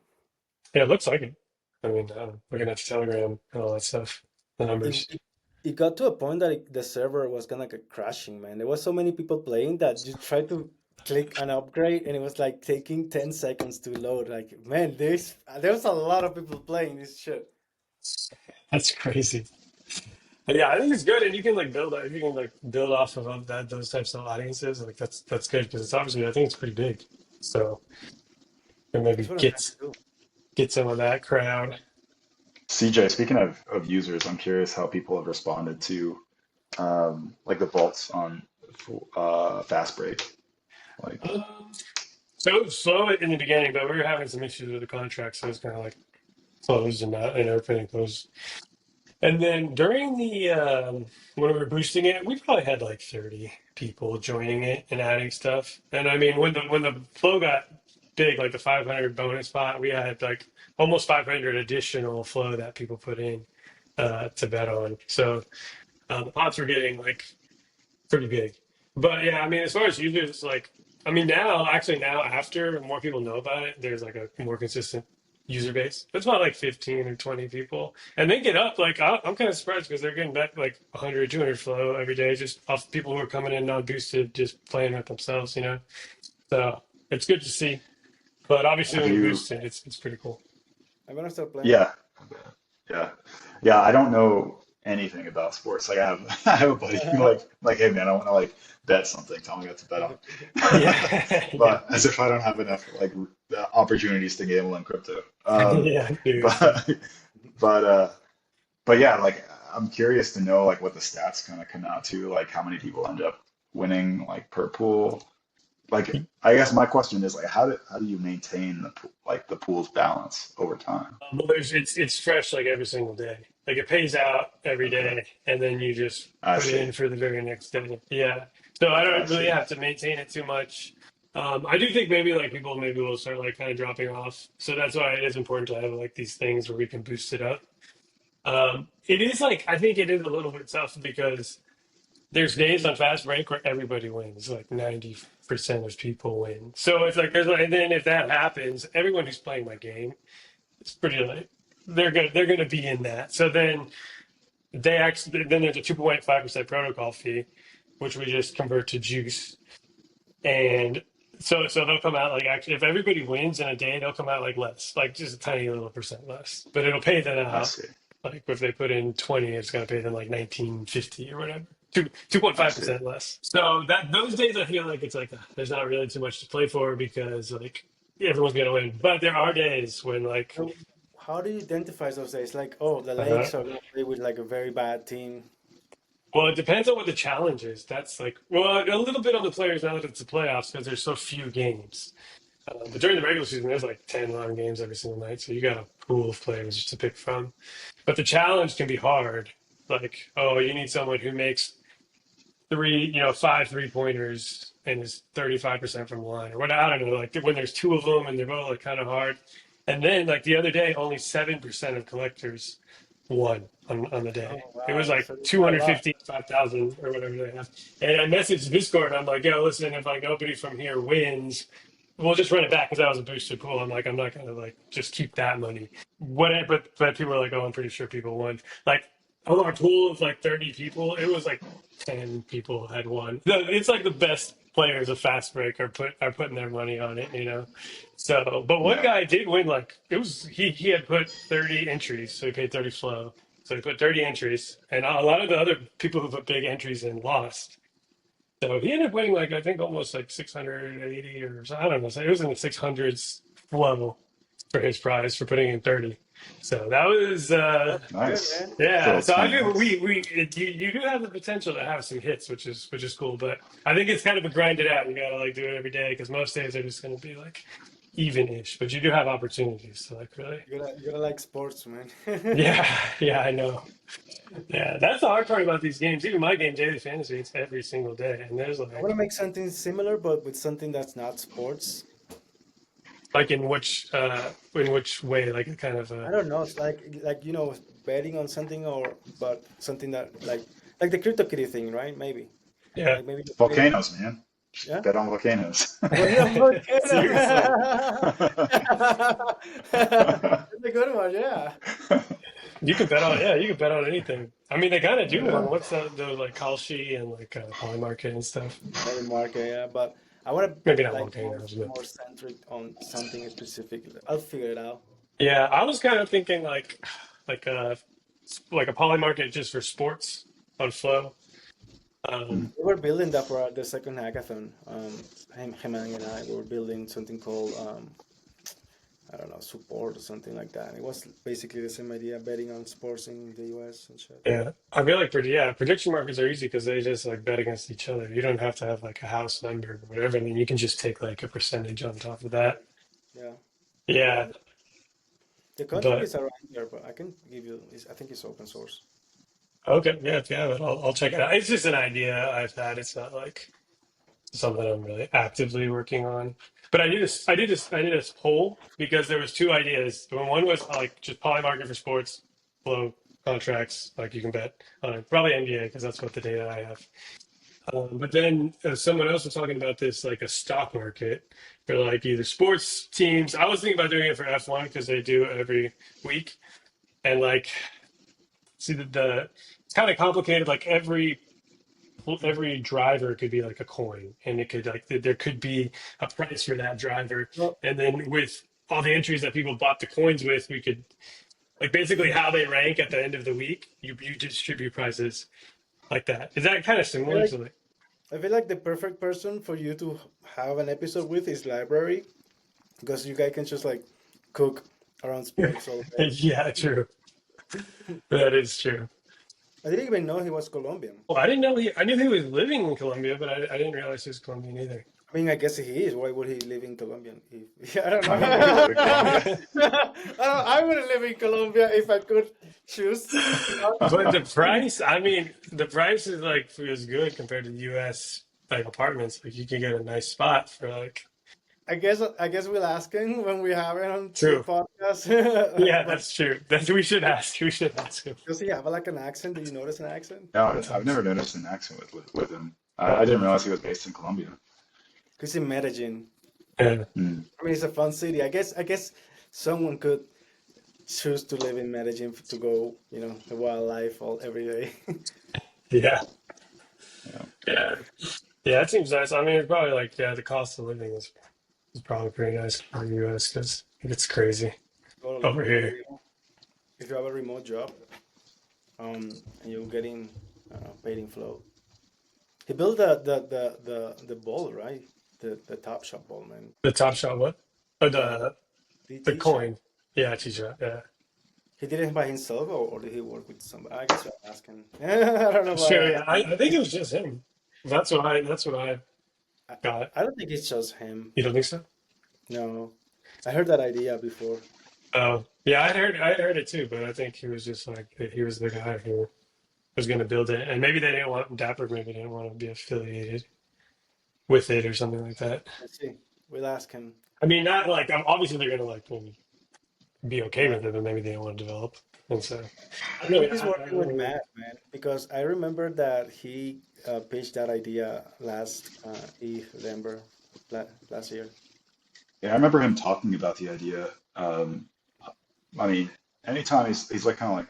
Speaker 3: Yeah, it looks like it. I mean, looking at the Telegram and all that stuff, the
Speaker 1: It,
Speaker 3: numbers.
Speaker 1: it, it got to a point that the server was gonna get crashing, man. There was so many people playing that you tried to click an upgrade and it was like taking 10 seconds to load. Like, man, there's a lot of people playing this shit.
Speaker 3: That's crazy. But yeah, I think it's good, and you can like build. If you can like build off of that, those types of audiences, like that's good because it's obviously I think it's pretty big. So and
Speaker 1: That's
Speaker 3: maybe
Speaker 1: what I'm trying to do.
Speaker 3: get some of that crowd.
Speaker 2: CJ, speaking of users, I'm curious how people have responded to like the vaults on fast break. Like,
Speaker 3: Um, so it was slow in the beginning, but we were having some issues with the contract, so it's kind of like closed and not and open and closed. And then during the when we were boosting it, we probably had like 30 people joining it and adding stuff. And I mean, when the flow got big, like the 500 bonus pot, we had like almost 500 additional flow that people put in to bet on. So the pots were getting like pretty big. But yeah, I mean, as far as users, like, I mean, now, actually, now after more people know about it, there's like a more consistent user base. It's about like 15 or 20 people. And they get up, like, I'm kind of surprised because they're getting back like 100, 200 flow every day just off people who are coming in non boosted, just playing with themselves, you know? So it's good to see. But obviously,
Speaker 2: have
Speaker 3: when you
Speaker 2: you?
Speaker 3: boost it, it's pretty cool.
Speaker 1: I'm gonna start playing.
Speaker 2: Yeah, yeah, yeah. I don't know anything about sports. Like I have, I have a buddy who like, hey man, I want to like bet something. Tell me what to bet on.
Speaker 3: Yeah. Yeah.
Speaker 2: But as if I don't have enough like opportunities to gamble in crypto.
Speaker 3: Yeah. Seriously.
Speaker 2: But but uh, but yeah, like I'm curious to know like what the stats kind of come out to, like how many people end up winning like per pool. Like I guess my question is like how do you maintain like the pool's balance over time?
Speaker 3: Well, it's fresh like every single day. Like it pays out every
Speaker 2: Okay,
Speaker 3: day, and then you just
Speaker 2: I
Speaker 3: put it
Speaker 2: see.
Speaker 3: in for the very next day. Yeah. So I
Speaker 2: I
Speaker 3: don't really
Speaker 2: see.
Speaker 3: have to maintain it too much. I do think maybe like people maybe will start like kind of dropping off. So that's why it is important to have like these things where we can boost it up. It is like I think it is a little bit tough because there's days on fast break where everybody wins, like 90% of people win. So it's like there's like, and then if that happens, everyone who's playing my game it's pretty like they're gonna be in that. So then they actually then there's a 2.5% protocol fee, which we just convert to juice, and so they'll come out like actually if everybody wins in a day, they'll come out like less, like just a tiny little percent less, but it'll pay them
Speaker 2: I
Speaker 3: out.
Speaker 2: see.
Speaker 3: Like if they put in 20, it's gonna pay them like 19.50 or whatever.
Speaker 2: I see.
Speaker 3: 2.5% less. So that those days I feel like it's like there's not really too much to play for because like everyone's gonna win. But there are days when like
Speaker 1: So how do you identify those days? Like, oh, the
Speaker 3: uh,
Speaker 1: Lakes are gonna play with like a very bad team.
Speaker 3: well, it depends on what the challenge is. That's like, well, a little bit on the players now that it's the playoffs because there's so few games. But during the regular season, there's like 10, 11 games every single night. So you got a pool of players to pick from. But the challenge can be hard. Like, oh, you need someone who makes five 3 pointers and is 35% from the line or what. I don't know. Like when there's two of them and they're both like kind of hard. And then like the other day, only 7% of collectors won on the day.
Speaker 1: Oh
Speaker 3: It was
Speaker 1: wow,
Speaker 3: like
Speaker 1: so it's not a lot.
Speaker 3: 250, 5,000 or whatever they have. And I messaged Discord. I'm like, yo, listen, if like nobody from here wins, we'll just run it back because that was a boosted pool. I'm like, I'm not gonna like just keep that money. What? But people are like, oh, I'm pretty sure people won. Like of our pool of like 30 people, it was like 10 people had won. It's like the best players of Fast Break are putting their money on it, you know. So, but one
Speaker 2: Yeah.
Speaker 3: guy did win. Like it was he had put 30 entries, so he paid 30 flow. So he put 30 entries, and a lot of the other people who put big entries in lost. So he ended up winning like I think almost like 680 or so, I don't know. So it was in the 600s flow for his prize for putting in 30. So that was
Speaker 1: That's good,
Speaker 2: Nice.
Speaker 1: man.
Speaker 3: yeah,
Speaker 2: Little
Speaker 3: so I feel
Speaker 2: 10x.
Speaker 3: you do have the potential to have some hits, which is cool. But I think it's kind of a grind it out. You gotta like do it every day because most days are just gonna be like even-ish. But you do have opportunities to like really.
Speaker 1: You gotta like sports, man.
Speaker 3: Yeah, yeah, I know. Yeah, that's the hard part about these games. Even my game, Daily Fantasy, it's every single day, and there's
Speaker 1: I want to
Speaker 3: like
Speaker 1: make something similar, but with something that's not sports.
Speaker 3: in which way, like a kind of
Speaker 1: I don't know. It's like betting on something or but something that like the CryptoKitty thing, right? Maybe
Speaker 3: yeah.
Speaker 1: like maybe you play that.
Speaker 2: Volcanoes, man.
Speaker 1: Yeah.
Speaker 2: Bet on volcanoes.
Speaker 1: Well, no, volcano.
Speaker 3: Seriously.
Speaker 1: That's a good one. Yeah.
Speaker 3: You can bet on yeah, you can bet on anything. I mean, they kind of do
Speaker 2: Yeah.
Speaker 3: on what's that those like Kalshi and like Polymarket and stuff.
Speaker 1: Maybe market. Yeah, but I want to
Speaker 3: Maybe not
Speaker 1: like more
Speaker 3: volcanoes, but
Speaker 1: more centric on something specific. I'll figure it out.
Speaker 3: yeah, I was kind of thinking like a like a Polymarket just for sports on Flow.
Speaker 2: Hmm.
Speaker 1: We were building that for the second hackathon. Hemang and I were building something called I don't know, support or something like that. It was basically the same idea, betting on sports in the US and shit.
Speaker 3: Yeah, I feel like yeah, prediction markets are easy because they just like bet against each other. You don't have to have like a house number or whatever. I mean, you can just take like a percentage on top of that.
Speaker 1: Yeah, yeah.
Speaker 3: Yeah,
Speaker 1: The contract
Speaker 3: but
Speaker 1: is around there, but I can give you. I think it's open source.
Speaker 3: okay, yeah, if you have it, I'll check it out. It's just an idea I've had. It's not like something I'm really actively working on. But I did this poll because there was two ideas. One was like just Polymarket for sports flow contracts, like you can bet on it. Probably NBA because that's what the data I have. But then someone else was talking about this like a stock market for like either sports teams. I was thinking about doing it for F1 because they do it every week, and like see the it's kind of complicated. Like every driver could be like a coin, and it could like there could be a price for that driver,
Speaker 1: Well,
Speaker 3: and then with all the entries that people bought the coins with, we could like basically how they rank at the end of the week. You distribute prizes like that. Is that kind of
Speaker 1: I feel
Speaker 3: similar
Speaker 1: like
Speaker 3: to like
Speaker 1: I feel like the perfect person for you to have an episode with is library because you guys can just like cook around sports all day.
Speaker 3: yeah, true. That is true.
Speaker 1: I didn't even know he was Colombian.
Speaker 3: Well, I didn't know I knew he was living in Colombia, but I didn't realize he was Colombian either.
Speaker 1: I mean, I guess he is. Why would he live in Colombia? I don't
Speaker 2: I don't know. People in Colombia.
Speaker 1: know. I wouldn't live in Colombia if I could choose.
Speaker 3: But the price, I mean, the price is like feels good compared to the US like apartments. Like you can get a nice spot for like
Speaker 1: I guess we'll ask him when we have him on the
Speaker 3: true.
Speaker 1: podcast.
Speaker 3: Yeah,
Speaker 1: But
Speaker 3: that's true. That's we should ask. We should ask him.
Speaker 1: does he have like an accent? Do you notice an accent?
Speaker 2: No,
Speaker 3: That's
Speaker 2: I've
Speaker 3: awesome.
Speaker 2: never noticed an accent with him. I didn't realize he was based in Colombia.
Speaker 1: Because in Medellin.
Speaker 3: Yeah.
Speaker 2: Hmm.
Speaker 1: I mean, it's a fun city. I guess someone could choose to live in Medellin to go, the wildlife all every day.
Speaker 3: Yeah.
Speaker 2: Yeah.
Speaker 3: Yeah. Yeah, that seems nice. I mean, it's probably like yeah, the cost of living is probably pretty nice for the US because it's crazy
Speaker 1: Totally,
Speaker 3: over here.
Speaker 1: totally. If you have a remote job, and you're getting paid in flow. He built the ball, right? The Top Shot ball, man.
Speaker 3: The Top Shot what? Oh,
Speaker 1: The
Speaker 3: the
Speaker 1: DT shot.
Speaker 3: coin. Yeah, T-shot. Yeah.
Speaker 1: He did it by himself, or did he work with somebody? I guess I'll ask him. I don't know
Speaker 3: Sure.
Speaker 1: why.
Speaker 3: Yeah. I think it was just him. That's what I
Speaker 1: I,
Speaker 3: got.
Speaker 1: I don't think it's just him.
Speaker 3: You don't think so?
Speaker 1: No, I heard that idea before.
Speaker 3: Oh, yeah. I heard it too, but I think he was just like he was the guy who was going to build it, and maybe they didn't want Dapper. Maybe didn't want to be affiliated with it or something like that.
Speaker 1: Let's see. We'll ask him.
Speaker 3: I mean, not like obviously they're going to like be okay
Speaker 1: Yeah.
Speaker 3: with it, but maybe they don't want to develop. And so I
Speaker 1: I
Speaker 3: don't know.
Speaker 1: hope he's
Speaker 3: I
Speaker 1: working
Speaker 3: don't
Speaker 1: with
Speaker 3: know.
Speaker 1: Matt, man, because I remember that he pitched that idea last December last year.
Speaker 2: Yeah, I remember him talking about the idea. I mean, anytime he's like kind of like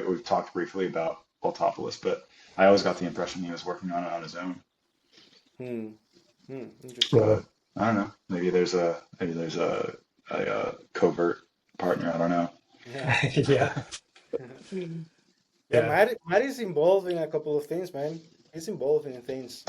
Speaker 2: we've talked briefly about Altopoulos, but I always got the impression he was working on it on his own.
Speaker 1: Hmm. Interesting.
Speaker 3: Yeah.
Speaker 2: But I don't know. Maybe there's a covert partner. I don't know.
Speaker 1: Yeah.
Speaker 3: Yeah.
Speaker 1: Yeah,
Speaker 3: Yeah.
Speaker 1: Matt is involved in a couple of things, man. He's involved in things.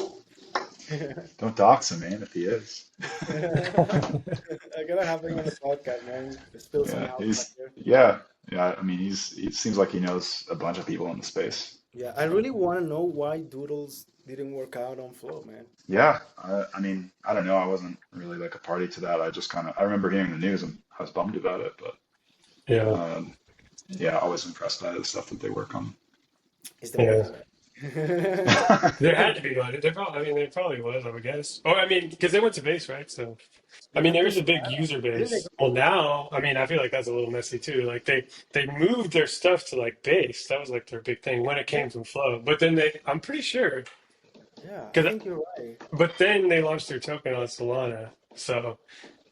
Speaker 2: Don't dox him, man, if he is.
Speaker 1: I gotta have him on the podcast, man. Spill some
Speaker 2: Yeah,
Speaker 1: alpha
Speaker 2: he's
Speaker 1: here.
Speaker 2: yeah, yeah. I mean, he seems like he knows a bunch of people in the space.
Speaker 1: Yeah, I really want to know why Doodles didn't work out on Flow, man.
Speaker 2: Yeah, I mean, I don't know. I wasn't really like a party to that. I just kind of I remember hearing the news and I was bummed about it, but
Speaker 3: Yeah.
Speaker 2: um, yeah, always impressed by the stuff that they work on.
Speaker 1: It's the
Speaker 3: Yeah.
Speaker 1: best, man.
Speaker 3: There had to be one. There probably, I mean, there probably was, I would guess. Or, I mean, because they went to base, right? So, I
Speaker 1: They
Speaker 3: mean,
Speaker 1: went
Speaker 3: there
Speaker 1: to
Speaker 3: is a big
Speaker 1: Solana.
Speaker 3: user
Speaker 1: Didn't they
Speaker 3: base.
Speaker 1: go
Speaker 3: Well,
Speaker 1: to Solana?
Speaker 3: now, I mean, I feel like that's a little messy too. Like they moved their stuff to like base. That was like their big thing when it
Speaker 1: Yeah,
Speaker 3: came from Flow. But then I'm pretty sure,
Speaker 1: yeah, I
Speaker 3: because,
Speaker 1: think you're right.
Speaker 3: but then they launched their token on Solana. So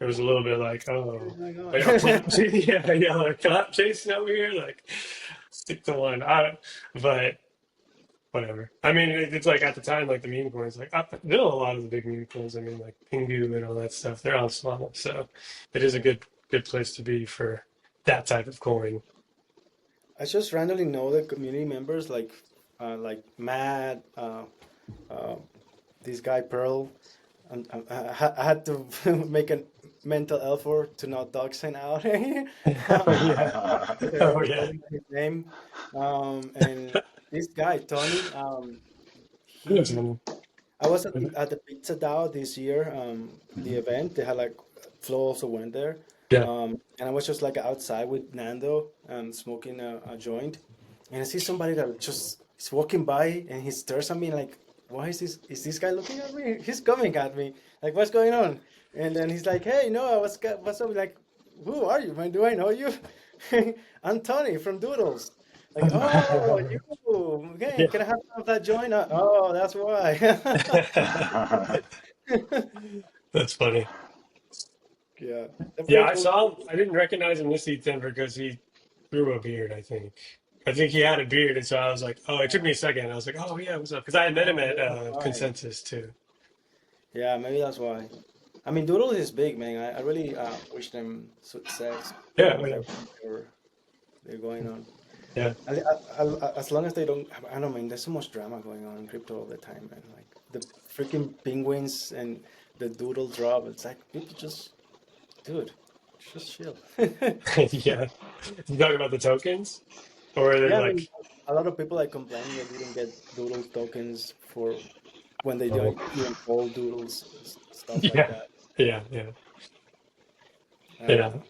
Speaker 3: it was a little bit like,
Speaker 1: What is
Speaker 3: oh,
Speaker 1: going
Speaker 3: like a
Speaker 1: on?
Speaker 3: clout chase, yeah, yeah, like clout chasing over here, like stick to one. But whatever. I mean, it's like at the time, like the meme coins, like still a lot of the big meme coins. I mean, like Pingu and all that stuff. They're on Solana, so it is a
Speaker 1: Yeah.
Speaker 3: good place to be for that type of coin.
Speaker 1: I just randomly know the community members like Matt, uh, this guy Pearl, and I had to make a mental effort to not dog sign out.
Speaker 3: Oh yeah, oh yeah.
Speaker 1: Recording his name. And this guy Tony,
Speaker 3: That's
Speaker 1: he
Speaker 3: funny.
Speaker 1: I was at the Pizza DAO this year, the
Speaker 2: Mhm.
Speaker 1: event. They had like Flo also went there,
Speaker 3: Yeah.
Speaker 1: and I was just like outside with Nando, smoking a joint, and I see somebody that just is walking by, and he stares at me like, "Why is this? Is this guy looking at me? He's coming at me. Like, what's going on?" And then he's like, "Hey, no, what's up?" Like, who are you, man? Do I know you? I'm Tony from Doodles. Like, oh, you, okay,
Speaker 3: Yeah.
Speaker 1: can I have some of that joint? Oh, that's why.
Speaker 3: That's funny.
Speaker 1: Yeah, they're
Speaker 3: Yeah,
Speaker 1: pretty
Speaker 3: I
Speaker 1: cool.
Speaker 3: saw him. I didn't recognize him this E10 because he grew a beard, I think. I think he had a beard, and so I was like, oh, it took me a second. I was like, oh yeah, what's up? Because I had met
Speaker 1: Oh,
Speaker 3: him at
Speaker 1: maybe that's why.
Speaker 3: Consensus too.
Speaker 1: Yeah, maybe that's why. I mean, Doodles is big, man. I really wish them success
Speaker 3: Yeah,
Speaker 1: in
Speaker 3: oh, yeah,
Speaker 1: whatever they're going on.
Speaker 3: yeah,
Speaker 1: As long as they don't, I don't mean, there's so much drama going on in crypto all the time, man. Like the freaking penguins and the doodle drop. It's like people just, dude, just chill.
Speaker 3: yeah. You talking about the tokens, or are they
Speaker 1: Yeah, I mean,
Speaker 3: like,
Speaker 1: a lot of people like complaining they didn't get doodle tokens for when they
Speaker 3: oh,
Speaker 1: don't even hold doodles, stuff like
Speaker 3: yeah,
Speaker 1: that.
Speaker 3: yeah, yeah,
Speaker 1: I don't
Speaker 3: yeah.
Speaker 1: know.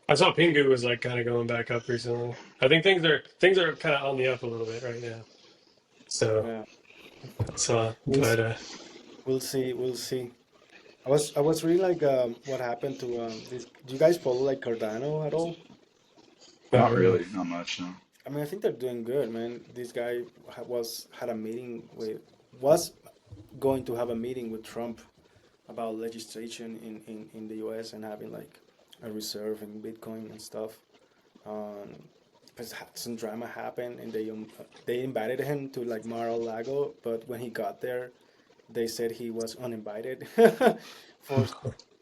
Speaker 3: I saw Pingu was like kind of going back up recently. I think things are kind of on the up a little bit right now. So,
Speaker 1: Yeah, we'll
Speaker 3: but
Speaker 1: see. We'll see. We'll see. I was reading like what happened to this. Do you guys follow like Cardano at all?
Speaker 3: not
Speaker 2: Not
Speaker 3: really.
Speaker 2: really, not much, no.
Speaker 1: I mean, I think they're doing good, man. This guy had a meeting with was going to have a meeting with Trump about legislation in the U.S. and having like a reserve in Bitcoin and stuff. Um, but some drama happened, and they invited him to like Mar-a-Lago, but when he got there, they said he was uninvited for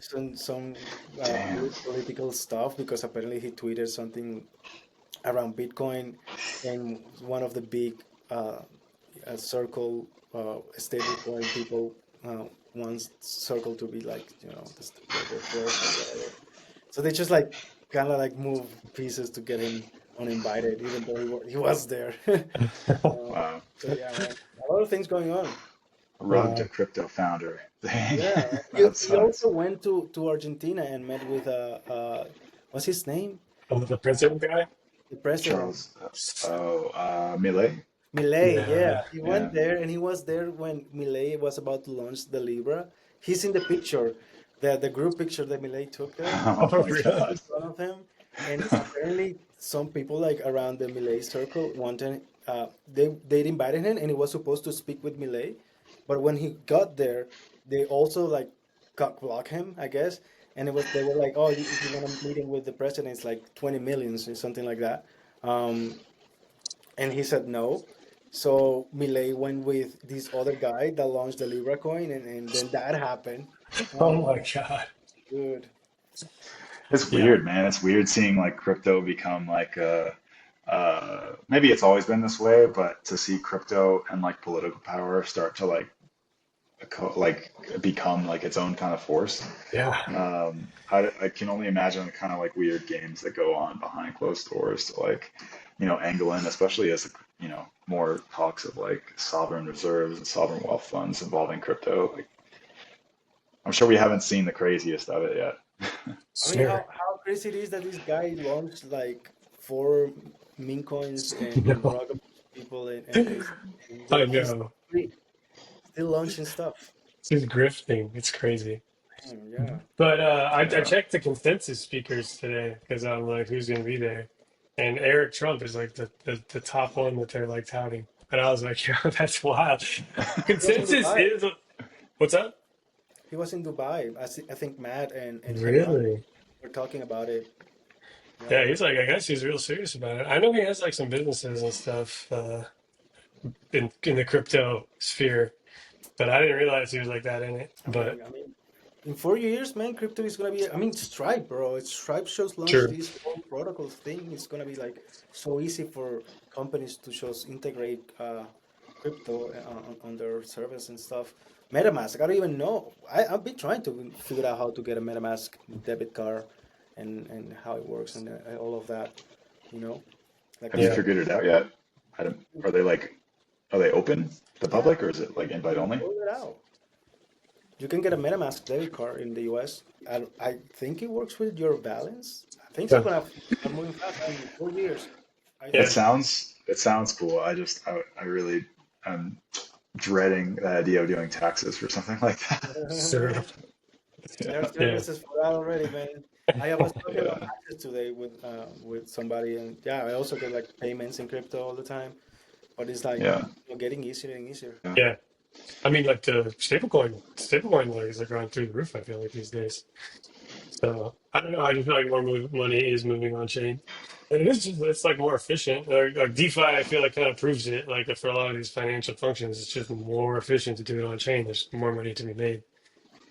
Speaker 1: some
Speaker 2: Damn.
Speaker 1: weird political stuff because apparently he tweeted something around Bitcoin, and one of the big circle stablecoin people wants circle to be like the first or whatever. So they just like kind of like move pieces to get him uninvited, even though he was there.
Speaker 2: Wow.
Speaker 1: So yeah, man, a lot of things going on.
Speaker 2: Rogue to
Speaker 3: Wow.
Speaker 2: crypto founder. Dang.
Speaker 1: Yeah,
Speaker 2: That
Speaker 1: he also
Speaker 2: sucks.
Speaker 1: went to Argentina and met with what's his name?
Speaker 3: Oh, the president guy?
Speaker 1: The president.
Speaker 2: Charles, Millet.
Speaker 1: Milei, yeah,
Speaker 3: Yeah.
Speaker 1: he went
Speaker 2: Yeah.
Speaker 1: there and he was there when Milei was about to launch the Libra. He's in the picture, the group picture that Milei took there
Speaker 2: Oh
Speaker 3: Oh,
Speaker 2: my
Speaker 3: really?
Speaker 2: God.
Speaker 1: in front of him. And apparently, some people like around the Milei circle wanted they invited him and he was supposed to speak with Milei, but when he got there, they also like cock block him, I guess. And they were like, oh, if you want a meeting with the president, it's like 20 millions or something like that. Um, and he said no. So Milei went with this other guy that launched the Libra coin, and then that happened.
Speaker 3: Oh
Speaker 1: Oh,
Speaker 3: my God.
Speaker 1: dude.
Speaker 2: It's
Speaker 3: Yeah.
Speaker 2: weird, man. It's weird seeing like crypto become like maybe it's always been this way, but to see crypto and like political power start to like like become like its own kind of force.
Speaker 3: Yeah.
Speaker 2: I can only imagine the kind of like weird games that go on behind closed doors to like, angle in, especially as, more talks of like sovereign reserves and sovereign wealth funds involving crypto. Like, I'm sure we haven't seen the craziest of it yet.
Speaker 1: I mean,
Speaker 3: Sure.
Speaker 1: how crazy it is that this guy launched like four meme coins and
Speaker 3: No,
Speaker 1: brought a bunch of people, and
Speaker 3: I
Speaker 1: he's
Speaker 3: know.
Speaker 1: still launching stuff.
Speaker 3: It's just grifting. It's crazy.
Speaker 1: Yeah.
Speaker 3: But I
Speaker 2: Yeah.
Speaker 3: checked the consensus speakers today because I'm like, who's going to be there? And Eric Trump is like the top one that they're like touting. And I was like, yeah, that's wild.
Speaker 1: He was in
Speaker 3: Consensus
Speaker 1: Dubai.
Speaker 3: is, what's up?
Speaker 1: He was in Dubai. I think Matt and Hernan
Speaker 3: Really?
Speaker 1: were talking about it. Yeah.
Speaker 3: Yeah, he's like, I guess he's real serious about it. I know he has like some businesses and stuff in the crypto sphere, but I didn't realize he was like that in it. But
Speaker 1: I mean, in 4 years, man, crypto is gonna be. I mean, Stripe, bro. It's Stripe just launched
Speaker 3: true.
Speaker 1: this whole protocol thing. It's gonna be like so easy for companies to just integrate crypto on their service and stuff. MetaMask, I don't even know. I've been trying to figure out how to get a MetaMask debit card and how it works and all of that. You know, like I
Speaker 2: Have you
Speaker 3: Yeah.
Speaker 1: said,
Speaker 2: figured it out yet? I don't, are they like, are they open to the
Speaker 1: yeah,
Speaker 2: public or is it like invite only?
Speaker 1: roll it out. You can get a MetaMask debit card in the US. I think it works with your balance. Things are
Speaker 3: Yeah.
Speaker 1: gonna start moving fast in 4 years. I
Speaker 2: It
Speaker 3: Yeah.
Speaker 1: think.
Speaker 2: sounds, it sounds cool. I really am dreading the idea of doing taxes for something like that.
Speaker 3: Sure.
Speaker 2: Yeah.
Speaker 1: There's
Speaker 3: Yeah.
Speaker 1: services for that already, man. I was talking about
Speaker 2: Yeah.
Speaker 1: taxes today with somebody, and yeah, I also get like payments in crypto all the time. But it's like
Speaker 2: Yeah.
Speaker 1: getting easier and easier.
Speaker 2: Yeah.
Speaker 3: Yeah. I mean, like the stablecoin lawyers are going through the roof, I feel like these days. So I don't know. I just feel like money is moving on chain. And it is just, it's like more efficient. Like DeFi, I feel like kind of proves it. Like for a lot of these financial functions, it's just more efficient to do it on chain. There's more money to be made. It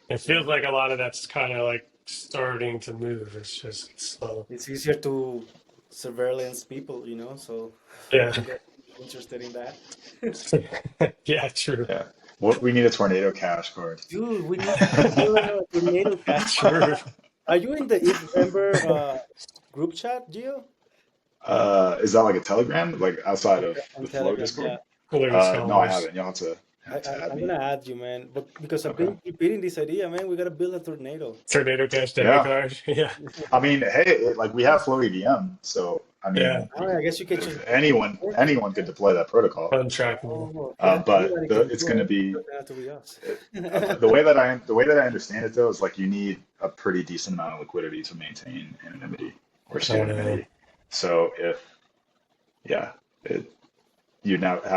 Speaker 1: Yeah,
Speaker 3: feels like a lot of that's kind of like starting to move. It's just slow.
Speaker 1: it's easier to surveillance people, so
Speaker 3: Yeah.
Speaker 1: people get interested in that.
Speaker 3: Yeah, true.
Speaker 2: Yeah. What we need a tornado cash card.
Speaker 1: Dude, we need to build a tornado cash.
Speaker 3: True.
Speaker 1: Are you in the If Member group chat, Gio?
Speaker 2: Is that like a Telegram, like outside of
Speaker 1: On
Speaker 2: the Flow
Speaker 1: Telegram,
Speaker 2: Discord?
Speaker 1: yeah.
Speaker 3: There's
Speaker 2: No, I
Speaker 3: scholars.
Speaker 2: haven't. You'll have to add
Speaker 1: I'm
Speaker 2: me.
Speaker 1: gonna add you, man. But because I've
Speaker 2: Okay.
Speaker 1: been repeating this idea, man, we gotta build a tornado.
Speaker 3: Tornado Cash debit
Speaker 2: Yeah.
Speaker 3: card. Yeah.
Speaker 2: I mean, hey, like we have Flow EVM, so I
Speaker 3: Yeah.
Speaker 2: mean,
Speaker 1: I mean, I guess you can just
Speaker 2: anyone could deploy that protocol.
Speaker 3: Untrackable.
Speaker 1: oh yeah,
Speaker 2: But
Speaker 1: anybody can
Speaker 2: it's
Speaker 1: do
Speaker 2: going to
Speaker 1: it. It
Speaker 2: be
Speaker 1: doesn't have to be us.
Speaker 2: the way that I understand it though is like you need a pretty decent amount of liquidity to maintain anonymity or
Speaker 3: Uh,
Speaker 2: pseudonymity. So if yeah, it you now to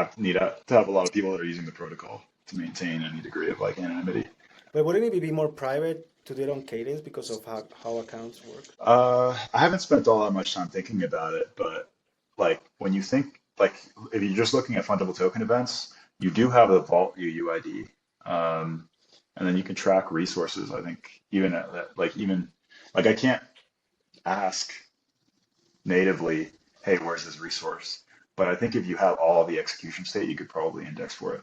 Speaker 2: have a lot of people that are using the protocol to maintain any degree of like anonymity.
Speaker 1: But wouldn't it be more private to do it on Cadence because of how accounts work?
Speaker 2: I haven't spent all that much time thinking about it, but like when you think like if you're just looking at fungible token events, you do have the Vault UUID, and then you can track resources. I think even at that, even like I can't ask natively, hey, where's this resource? But I think if you have all the execution state, you could probably index for it,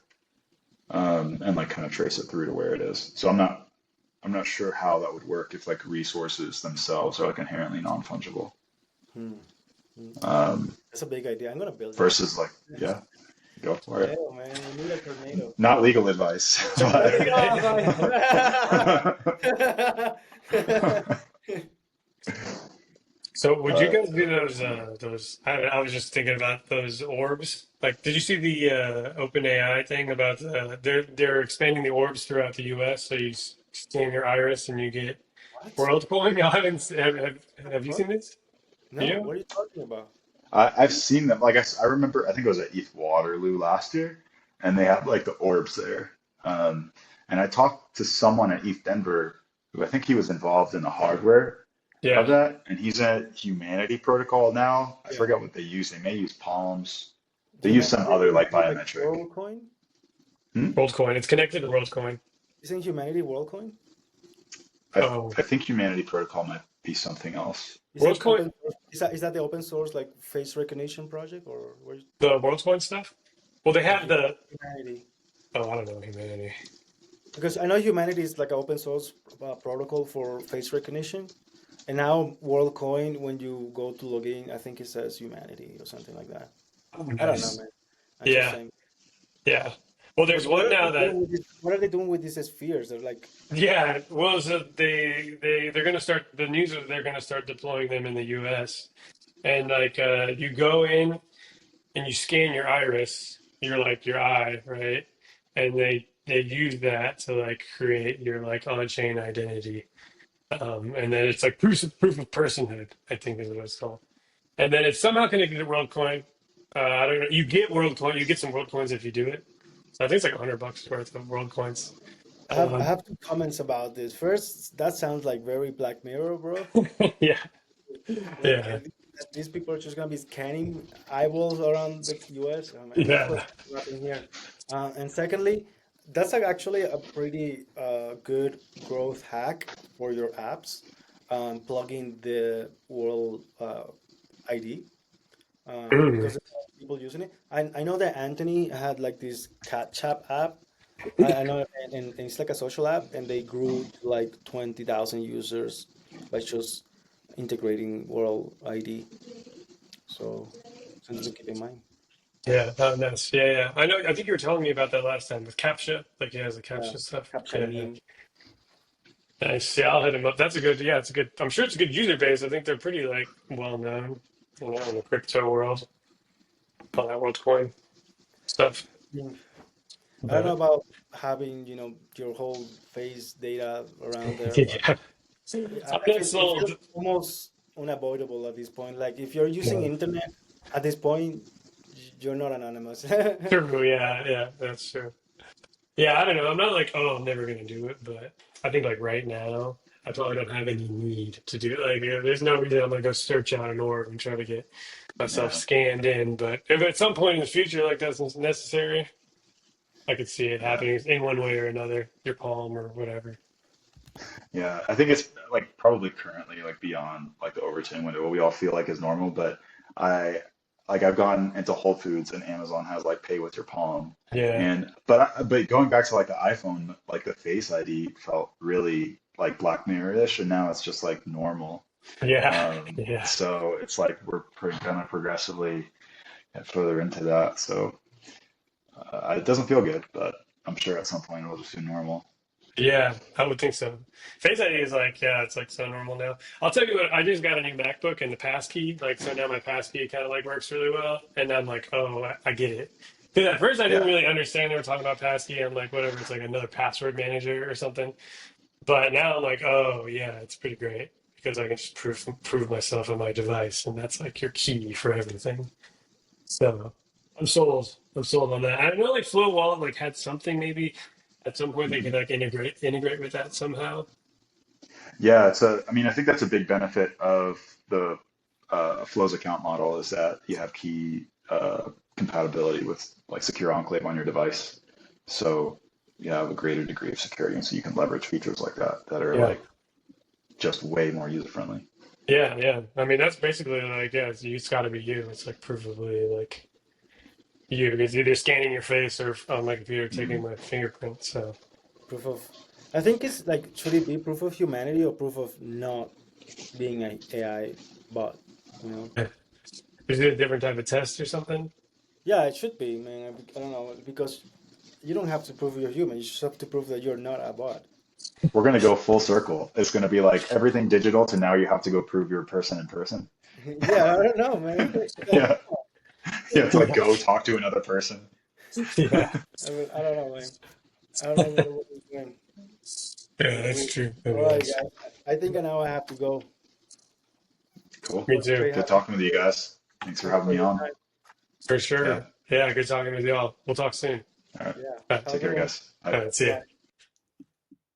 Speaker 2: and like kind of trace it through to where it is. So I'm not sure how that would work if like resources themselves are like inherently non-fungible.
Speaker 1: Hmm. Hmm.
Speaker 2: Um,
Speaker 1: That's a big idea. I'm gonna build that.
Speaker 2: versus like, yeah, go for it.
Speaker 1: Tornado, man. We need a tornado.
Speaker 2: Not legal advice, but
Speaker 3: so would you
Speaker 2: uh,
Speaker 3: guys do those? I was just thinking about those orbs. Like, did you see the OpenAI thing about they're expanding the orbs throughout the U.S. So scan your iris and you get
Speaker 1: What?
Speaker 3: world coin. I haven't.
Speaker 1: What the
Speaker 3: Have you
Speaker 1: fuck?
Speaker 3: seen this
Speaker 1: No,
Speaker 3: video?
Speaker 1: what are you talking about?
Speaker 2: I've seen them. Like I remember, I think it was at ETH Waterloo last year, and they had like the orbs there. Um, and I talked to someone at ETH Denver who I think he was involved in the hardware
Speaker 3: Yeah.
Speaker 2: of that, and he's at Humanity Protocol now. I
Speaker 1: Yeah.
Speaker 2: forget what they use. They may use Palms. They use some
Speaker 1: Humanity
Speaker 2: other like
Speaker 1: isn't like
Speaker 2: biometric.
Speaker 1: WorldCoin?
Speaker 2: Hmm?
Speaker 3: WorldCoin. It's connected to WorldCoin.
Speaker 1: Isn't Humanity WorldCoin?
Speaker 3: Oh,
Speaker 2: I think Humanity Protocol might be something else.
Speaker 1: Is it
Speaker 3: WorldCoin,
Speaker 1: open source? Is that the open source like face recognition project or where?
Speaker 3: the WorldCoin stuff. Well, they
Speaker 1: No,
Speaker 3: have the.
Speaker 1: Humanity.
Speaker 3: Oh, I don't know humanity.
Speaker 1: Because I know Humanity is like an open source protocol for face recognition, and now WorldCoin, when you go to log in, I think it says Humanity or something like that.
Speaker 3: Oh,
Speaker 1: I don't know,
Speaker 3: nice.
Speaker 1: man. I'm just
Speaker 3: Yeah,
Speaker 1: saying.
Speaker 3: yeah. Well, there's
Speaker 1: But what
Speaker 3: one
Speaker 1: are
Speaker 3: now
Speaker 1: they
Speaker 3: that.
Speaker 1: doing with this? What are they doing with these spheres? They're like,
Speaker 3: Yeah, well, so they're gonna start. The news is they're gonna start deploying them in the U.S. And like you go in and you scan your iris, your eye, right? And they use that to like create your like on-chain identity. And then it's like proof of personhood, I think is what it's called. And then it's somehow connected to WorldCoin. I don't know. You get WorldCoin. You get some World Coins if you do it. So I think it's like $100 worth of World Coins.
Speaker 1: I
Speaker 3: Um,
Speaker 1: have two comments about this. First, that sounds like very Black Mirror, bro.
Speaker 3: yeah,
Speaker 1: Like
Speaker 3: yeah,
Speaker 1: these people are just gonna be scanning eyeballs around the U.S. And of course,
Speaker 3: yeah,
Speaker 1: nothing here. And secondly, that's like actually a pretty good growth hack for your apps. Plugging the World ID because
Speaker 3: mm,
Speaker 1: there's a lot of people using it. I know that Anthony had like this cat chat app. I know, and it's like a social app, and they grew to like 20,000 users by just integrating World ID. So something to keep in mind.
Speaker 3: yeah. Oh, nice. Yeah, yeah. I know. I think you were telling me about that last time with CAPTCHA. Like he has the
Speaker 1: Yeah,
Speaker 3: CAPTCHA stuff.
Speaker 1: captcha
Speaker 3: Yeah, yeah.
Speaker 1: meme.
Speaker 3: Nice. Yeah, I'll hit him up. That's a good. Yeah, it's a good. I'm sure it's a good user base. I think they're pretty like well known, in the crypto world, all that WorldCoin stuff.
Speaker 1: Mm. I don't know
Speaker 3: But
Speaker 1: about having, your whole face data around there, but
Speaker 3: yeah, I'm not
Speaker 1: it
Speaker 3: sold.
Speaker 1: feels almost unavoidable at this point. Like if you're using
Speaker 3: No.
Speaker 1: internet at this point, you're not anonymous.
Speaker 3: True. Yeah, yeah. That's true. Yeah, I don't know. I'm not like, oh, I'm never gonna do it, but I think like right now, I probably don't have any need to do it. Like, there's no reason I'm gonna go search out an org and try to get myself
Speaker 2: Yeah.
Speaker 3: scanned in. But if at some point in the future, like that's necessary, I could see it
Speaker 2: Yeah.
Speaker 3: happening in one way or another, your palm or whatever.
Speaker 2: Yeah. I think it's like probably currently like beyond like the overturn window, what we all feel like is normal, but I I've gone into Whole Foods and Amazon has like pay with your palm.
Speaker 3: Yeah,
Speaker 2: And but going back to like the iPhone, like the Face ID felt really like Black Mirror-ish, and now it's just like normal.
Speaker 3: yeah, yeah,
Speaker 2: So it's like we're kind of progressively get further into that. So it doesn't feel good, but I'm sure at some point it'll just be normal.
Speaker 3: yeah. I would think so. Face ID is like, yeah, it's like so normal now. I'll tell you what, I just got a new MacBook and the passkey, like, so now my passkey kind of like works really well. And I'm like, oh, I get it. Because at first I didn't
Speaker 2: Yeah,
Speaker 3: really understand they were talking about passkey. I'm like, whatever, it's like another password manager or something. But now I'm like, oh, yeah, it's pretty great because I can just prove myself on my device, and that's like your key for everything. So I'm sold. I'm sold on that. I know like Flow Wallet like had something maybe at some point they could like integrate with that somehow.
Speaker 2: yeah. I mean, I think that's a big benefit of the Flows account model is that you have key compatibility with like secure enclave on your device. So you have a greater degree of security, and so you can leverage features like that that are
Speaker 3: Yeah.
Speaker 2: like just way more user friendly.
Speaker 3: Yeah, yeah. I mean that's basically like yeah, it's got to be you. It's like provably like you. It's either scanning your face or on my computer taking
Speaker 2: Mhm.
Speaker 3: my fingerprint. So
Speaker 1: Proof of, I think it's like, should it be proof of humanity or proof of not being a AI bot? You know?
Speaker 3: yeah. Is it a different type of test or something?
Speaker 1: Yeah, it should be, man. I don't know because you don't have to prove you're human. You just have to prove that you're not a bot.
Speaker 2: We're going to go full circle. It's going to be like everything digital to now you have to go prove you're a person in person.
Speaker 1: Yeah, I don't know, man. Like,
Speaker 2: Yeah. Yeah. It's like
Speaker 3: Yeah.
Speaker 2: go talk to another person.
Speaker 3: Yeah.
Speaker 1: I mean, I don't know, man. I don't know where we're going.
Speaker 3: Yeah, that's
Speaker 1: We-
Speaker 3: true. That
Speaker 1: All right,
Speaker 3: is.
Speaker 1: guys. I think now I have to go.
Speaker 2: Cool.
Speaker 3: Me
Speaker 1: Was
Speaker 3: too.
Speaker 1: great
Speaker 2: Good
Speaker 1: having
Speaker 2: talking with you guys. Thanks for
Speaker 1: you.
Speaker 2: having
Speaker 1: Have a
Speaker 2: me
Speaker 1: good
Speaker 2: on.
Speaker 1: time.
Speaker 3: For
Speaker 2: Yeah.
Speaker 3: sure. Yeah, good talking with y'all. We'll talk soon.
Speaker 2: All right.
Speaker 1: Yeah.
Speaker 3: All right.
Speaker 1: Have a
Speaker 2: Take
Speaker 1: good
Speaker 2: care,
Speaker 1: one.
Speaker 2: guys. Bye.
Speaker 3: All right. See ya.
Speaker 1: Bye.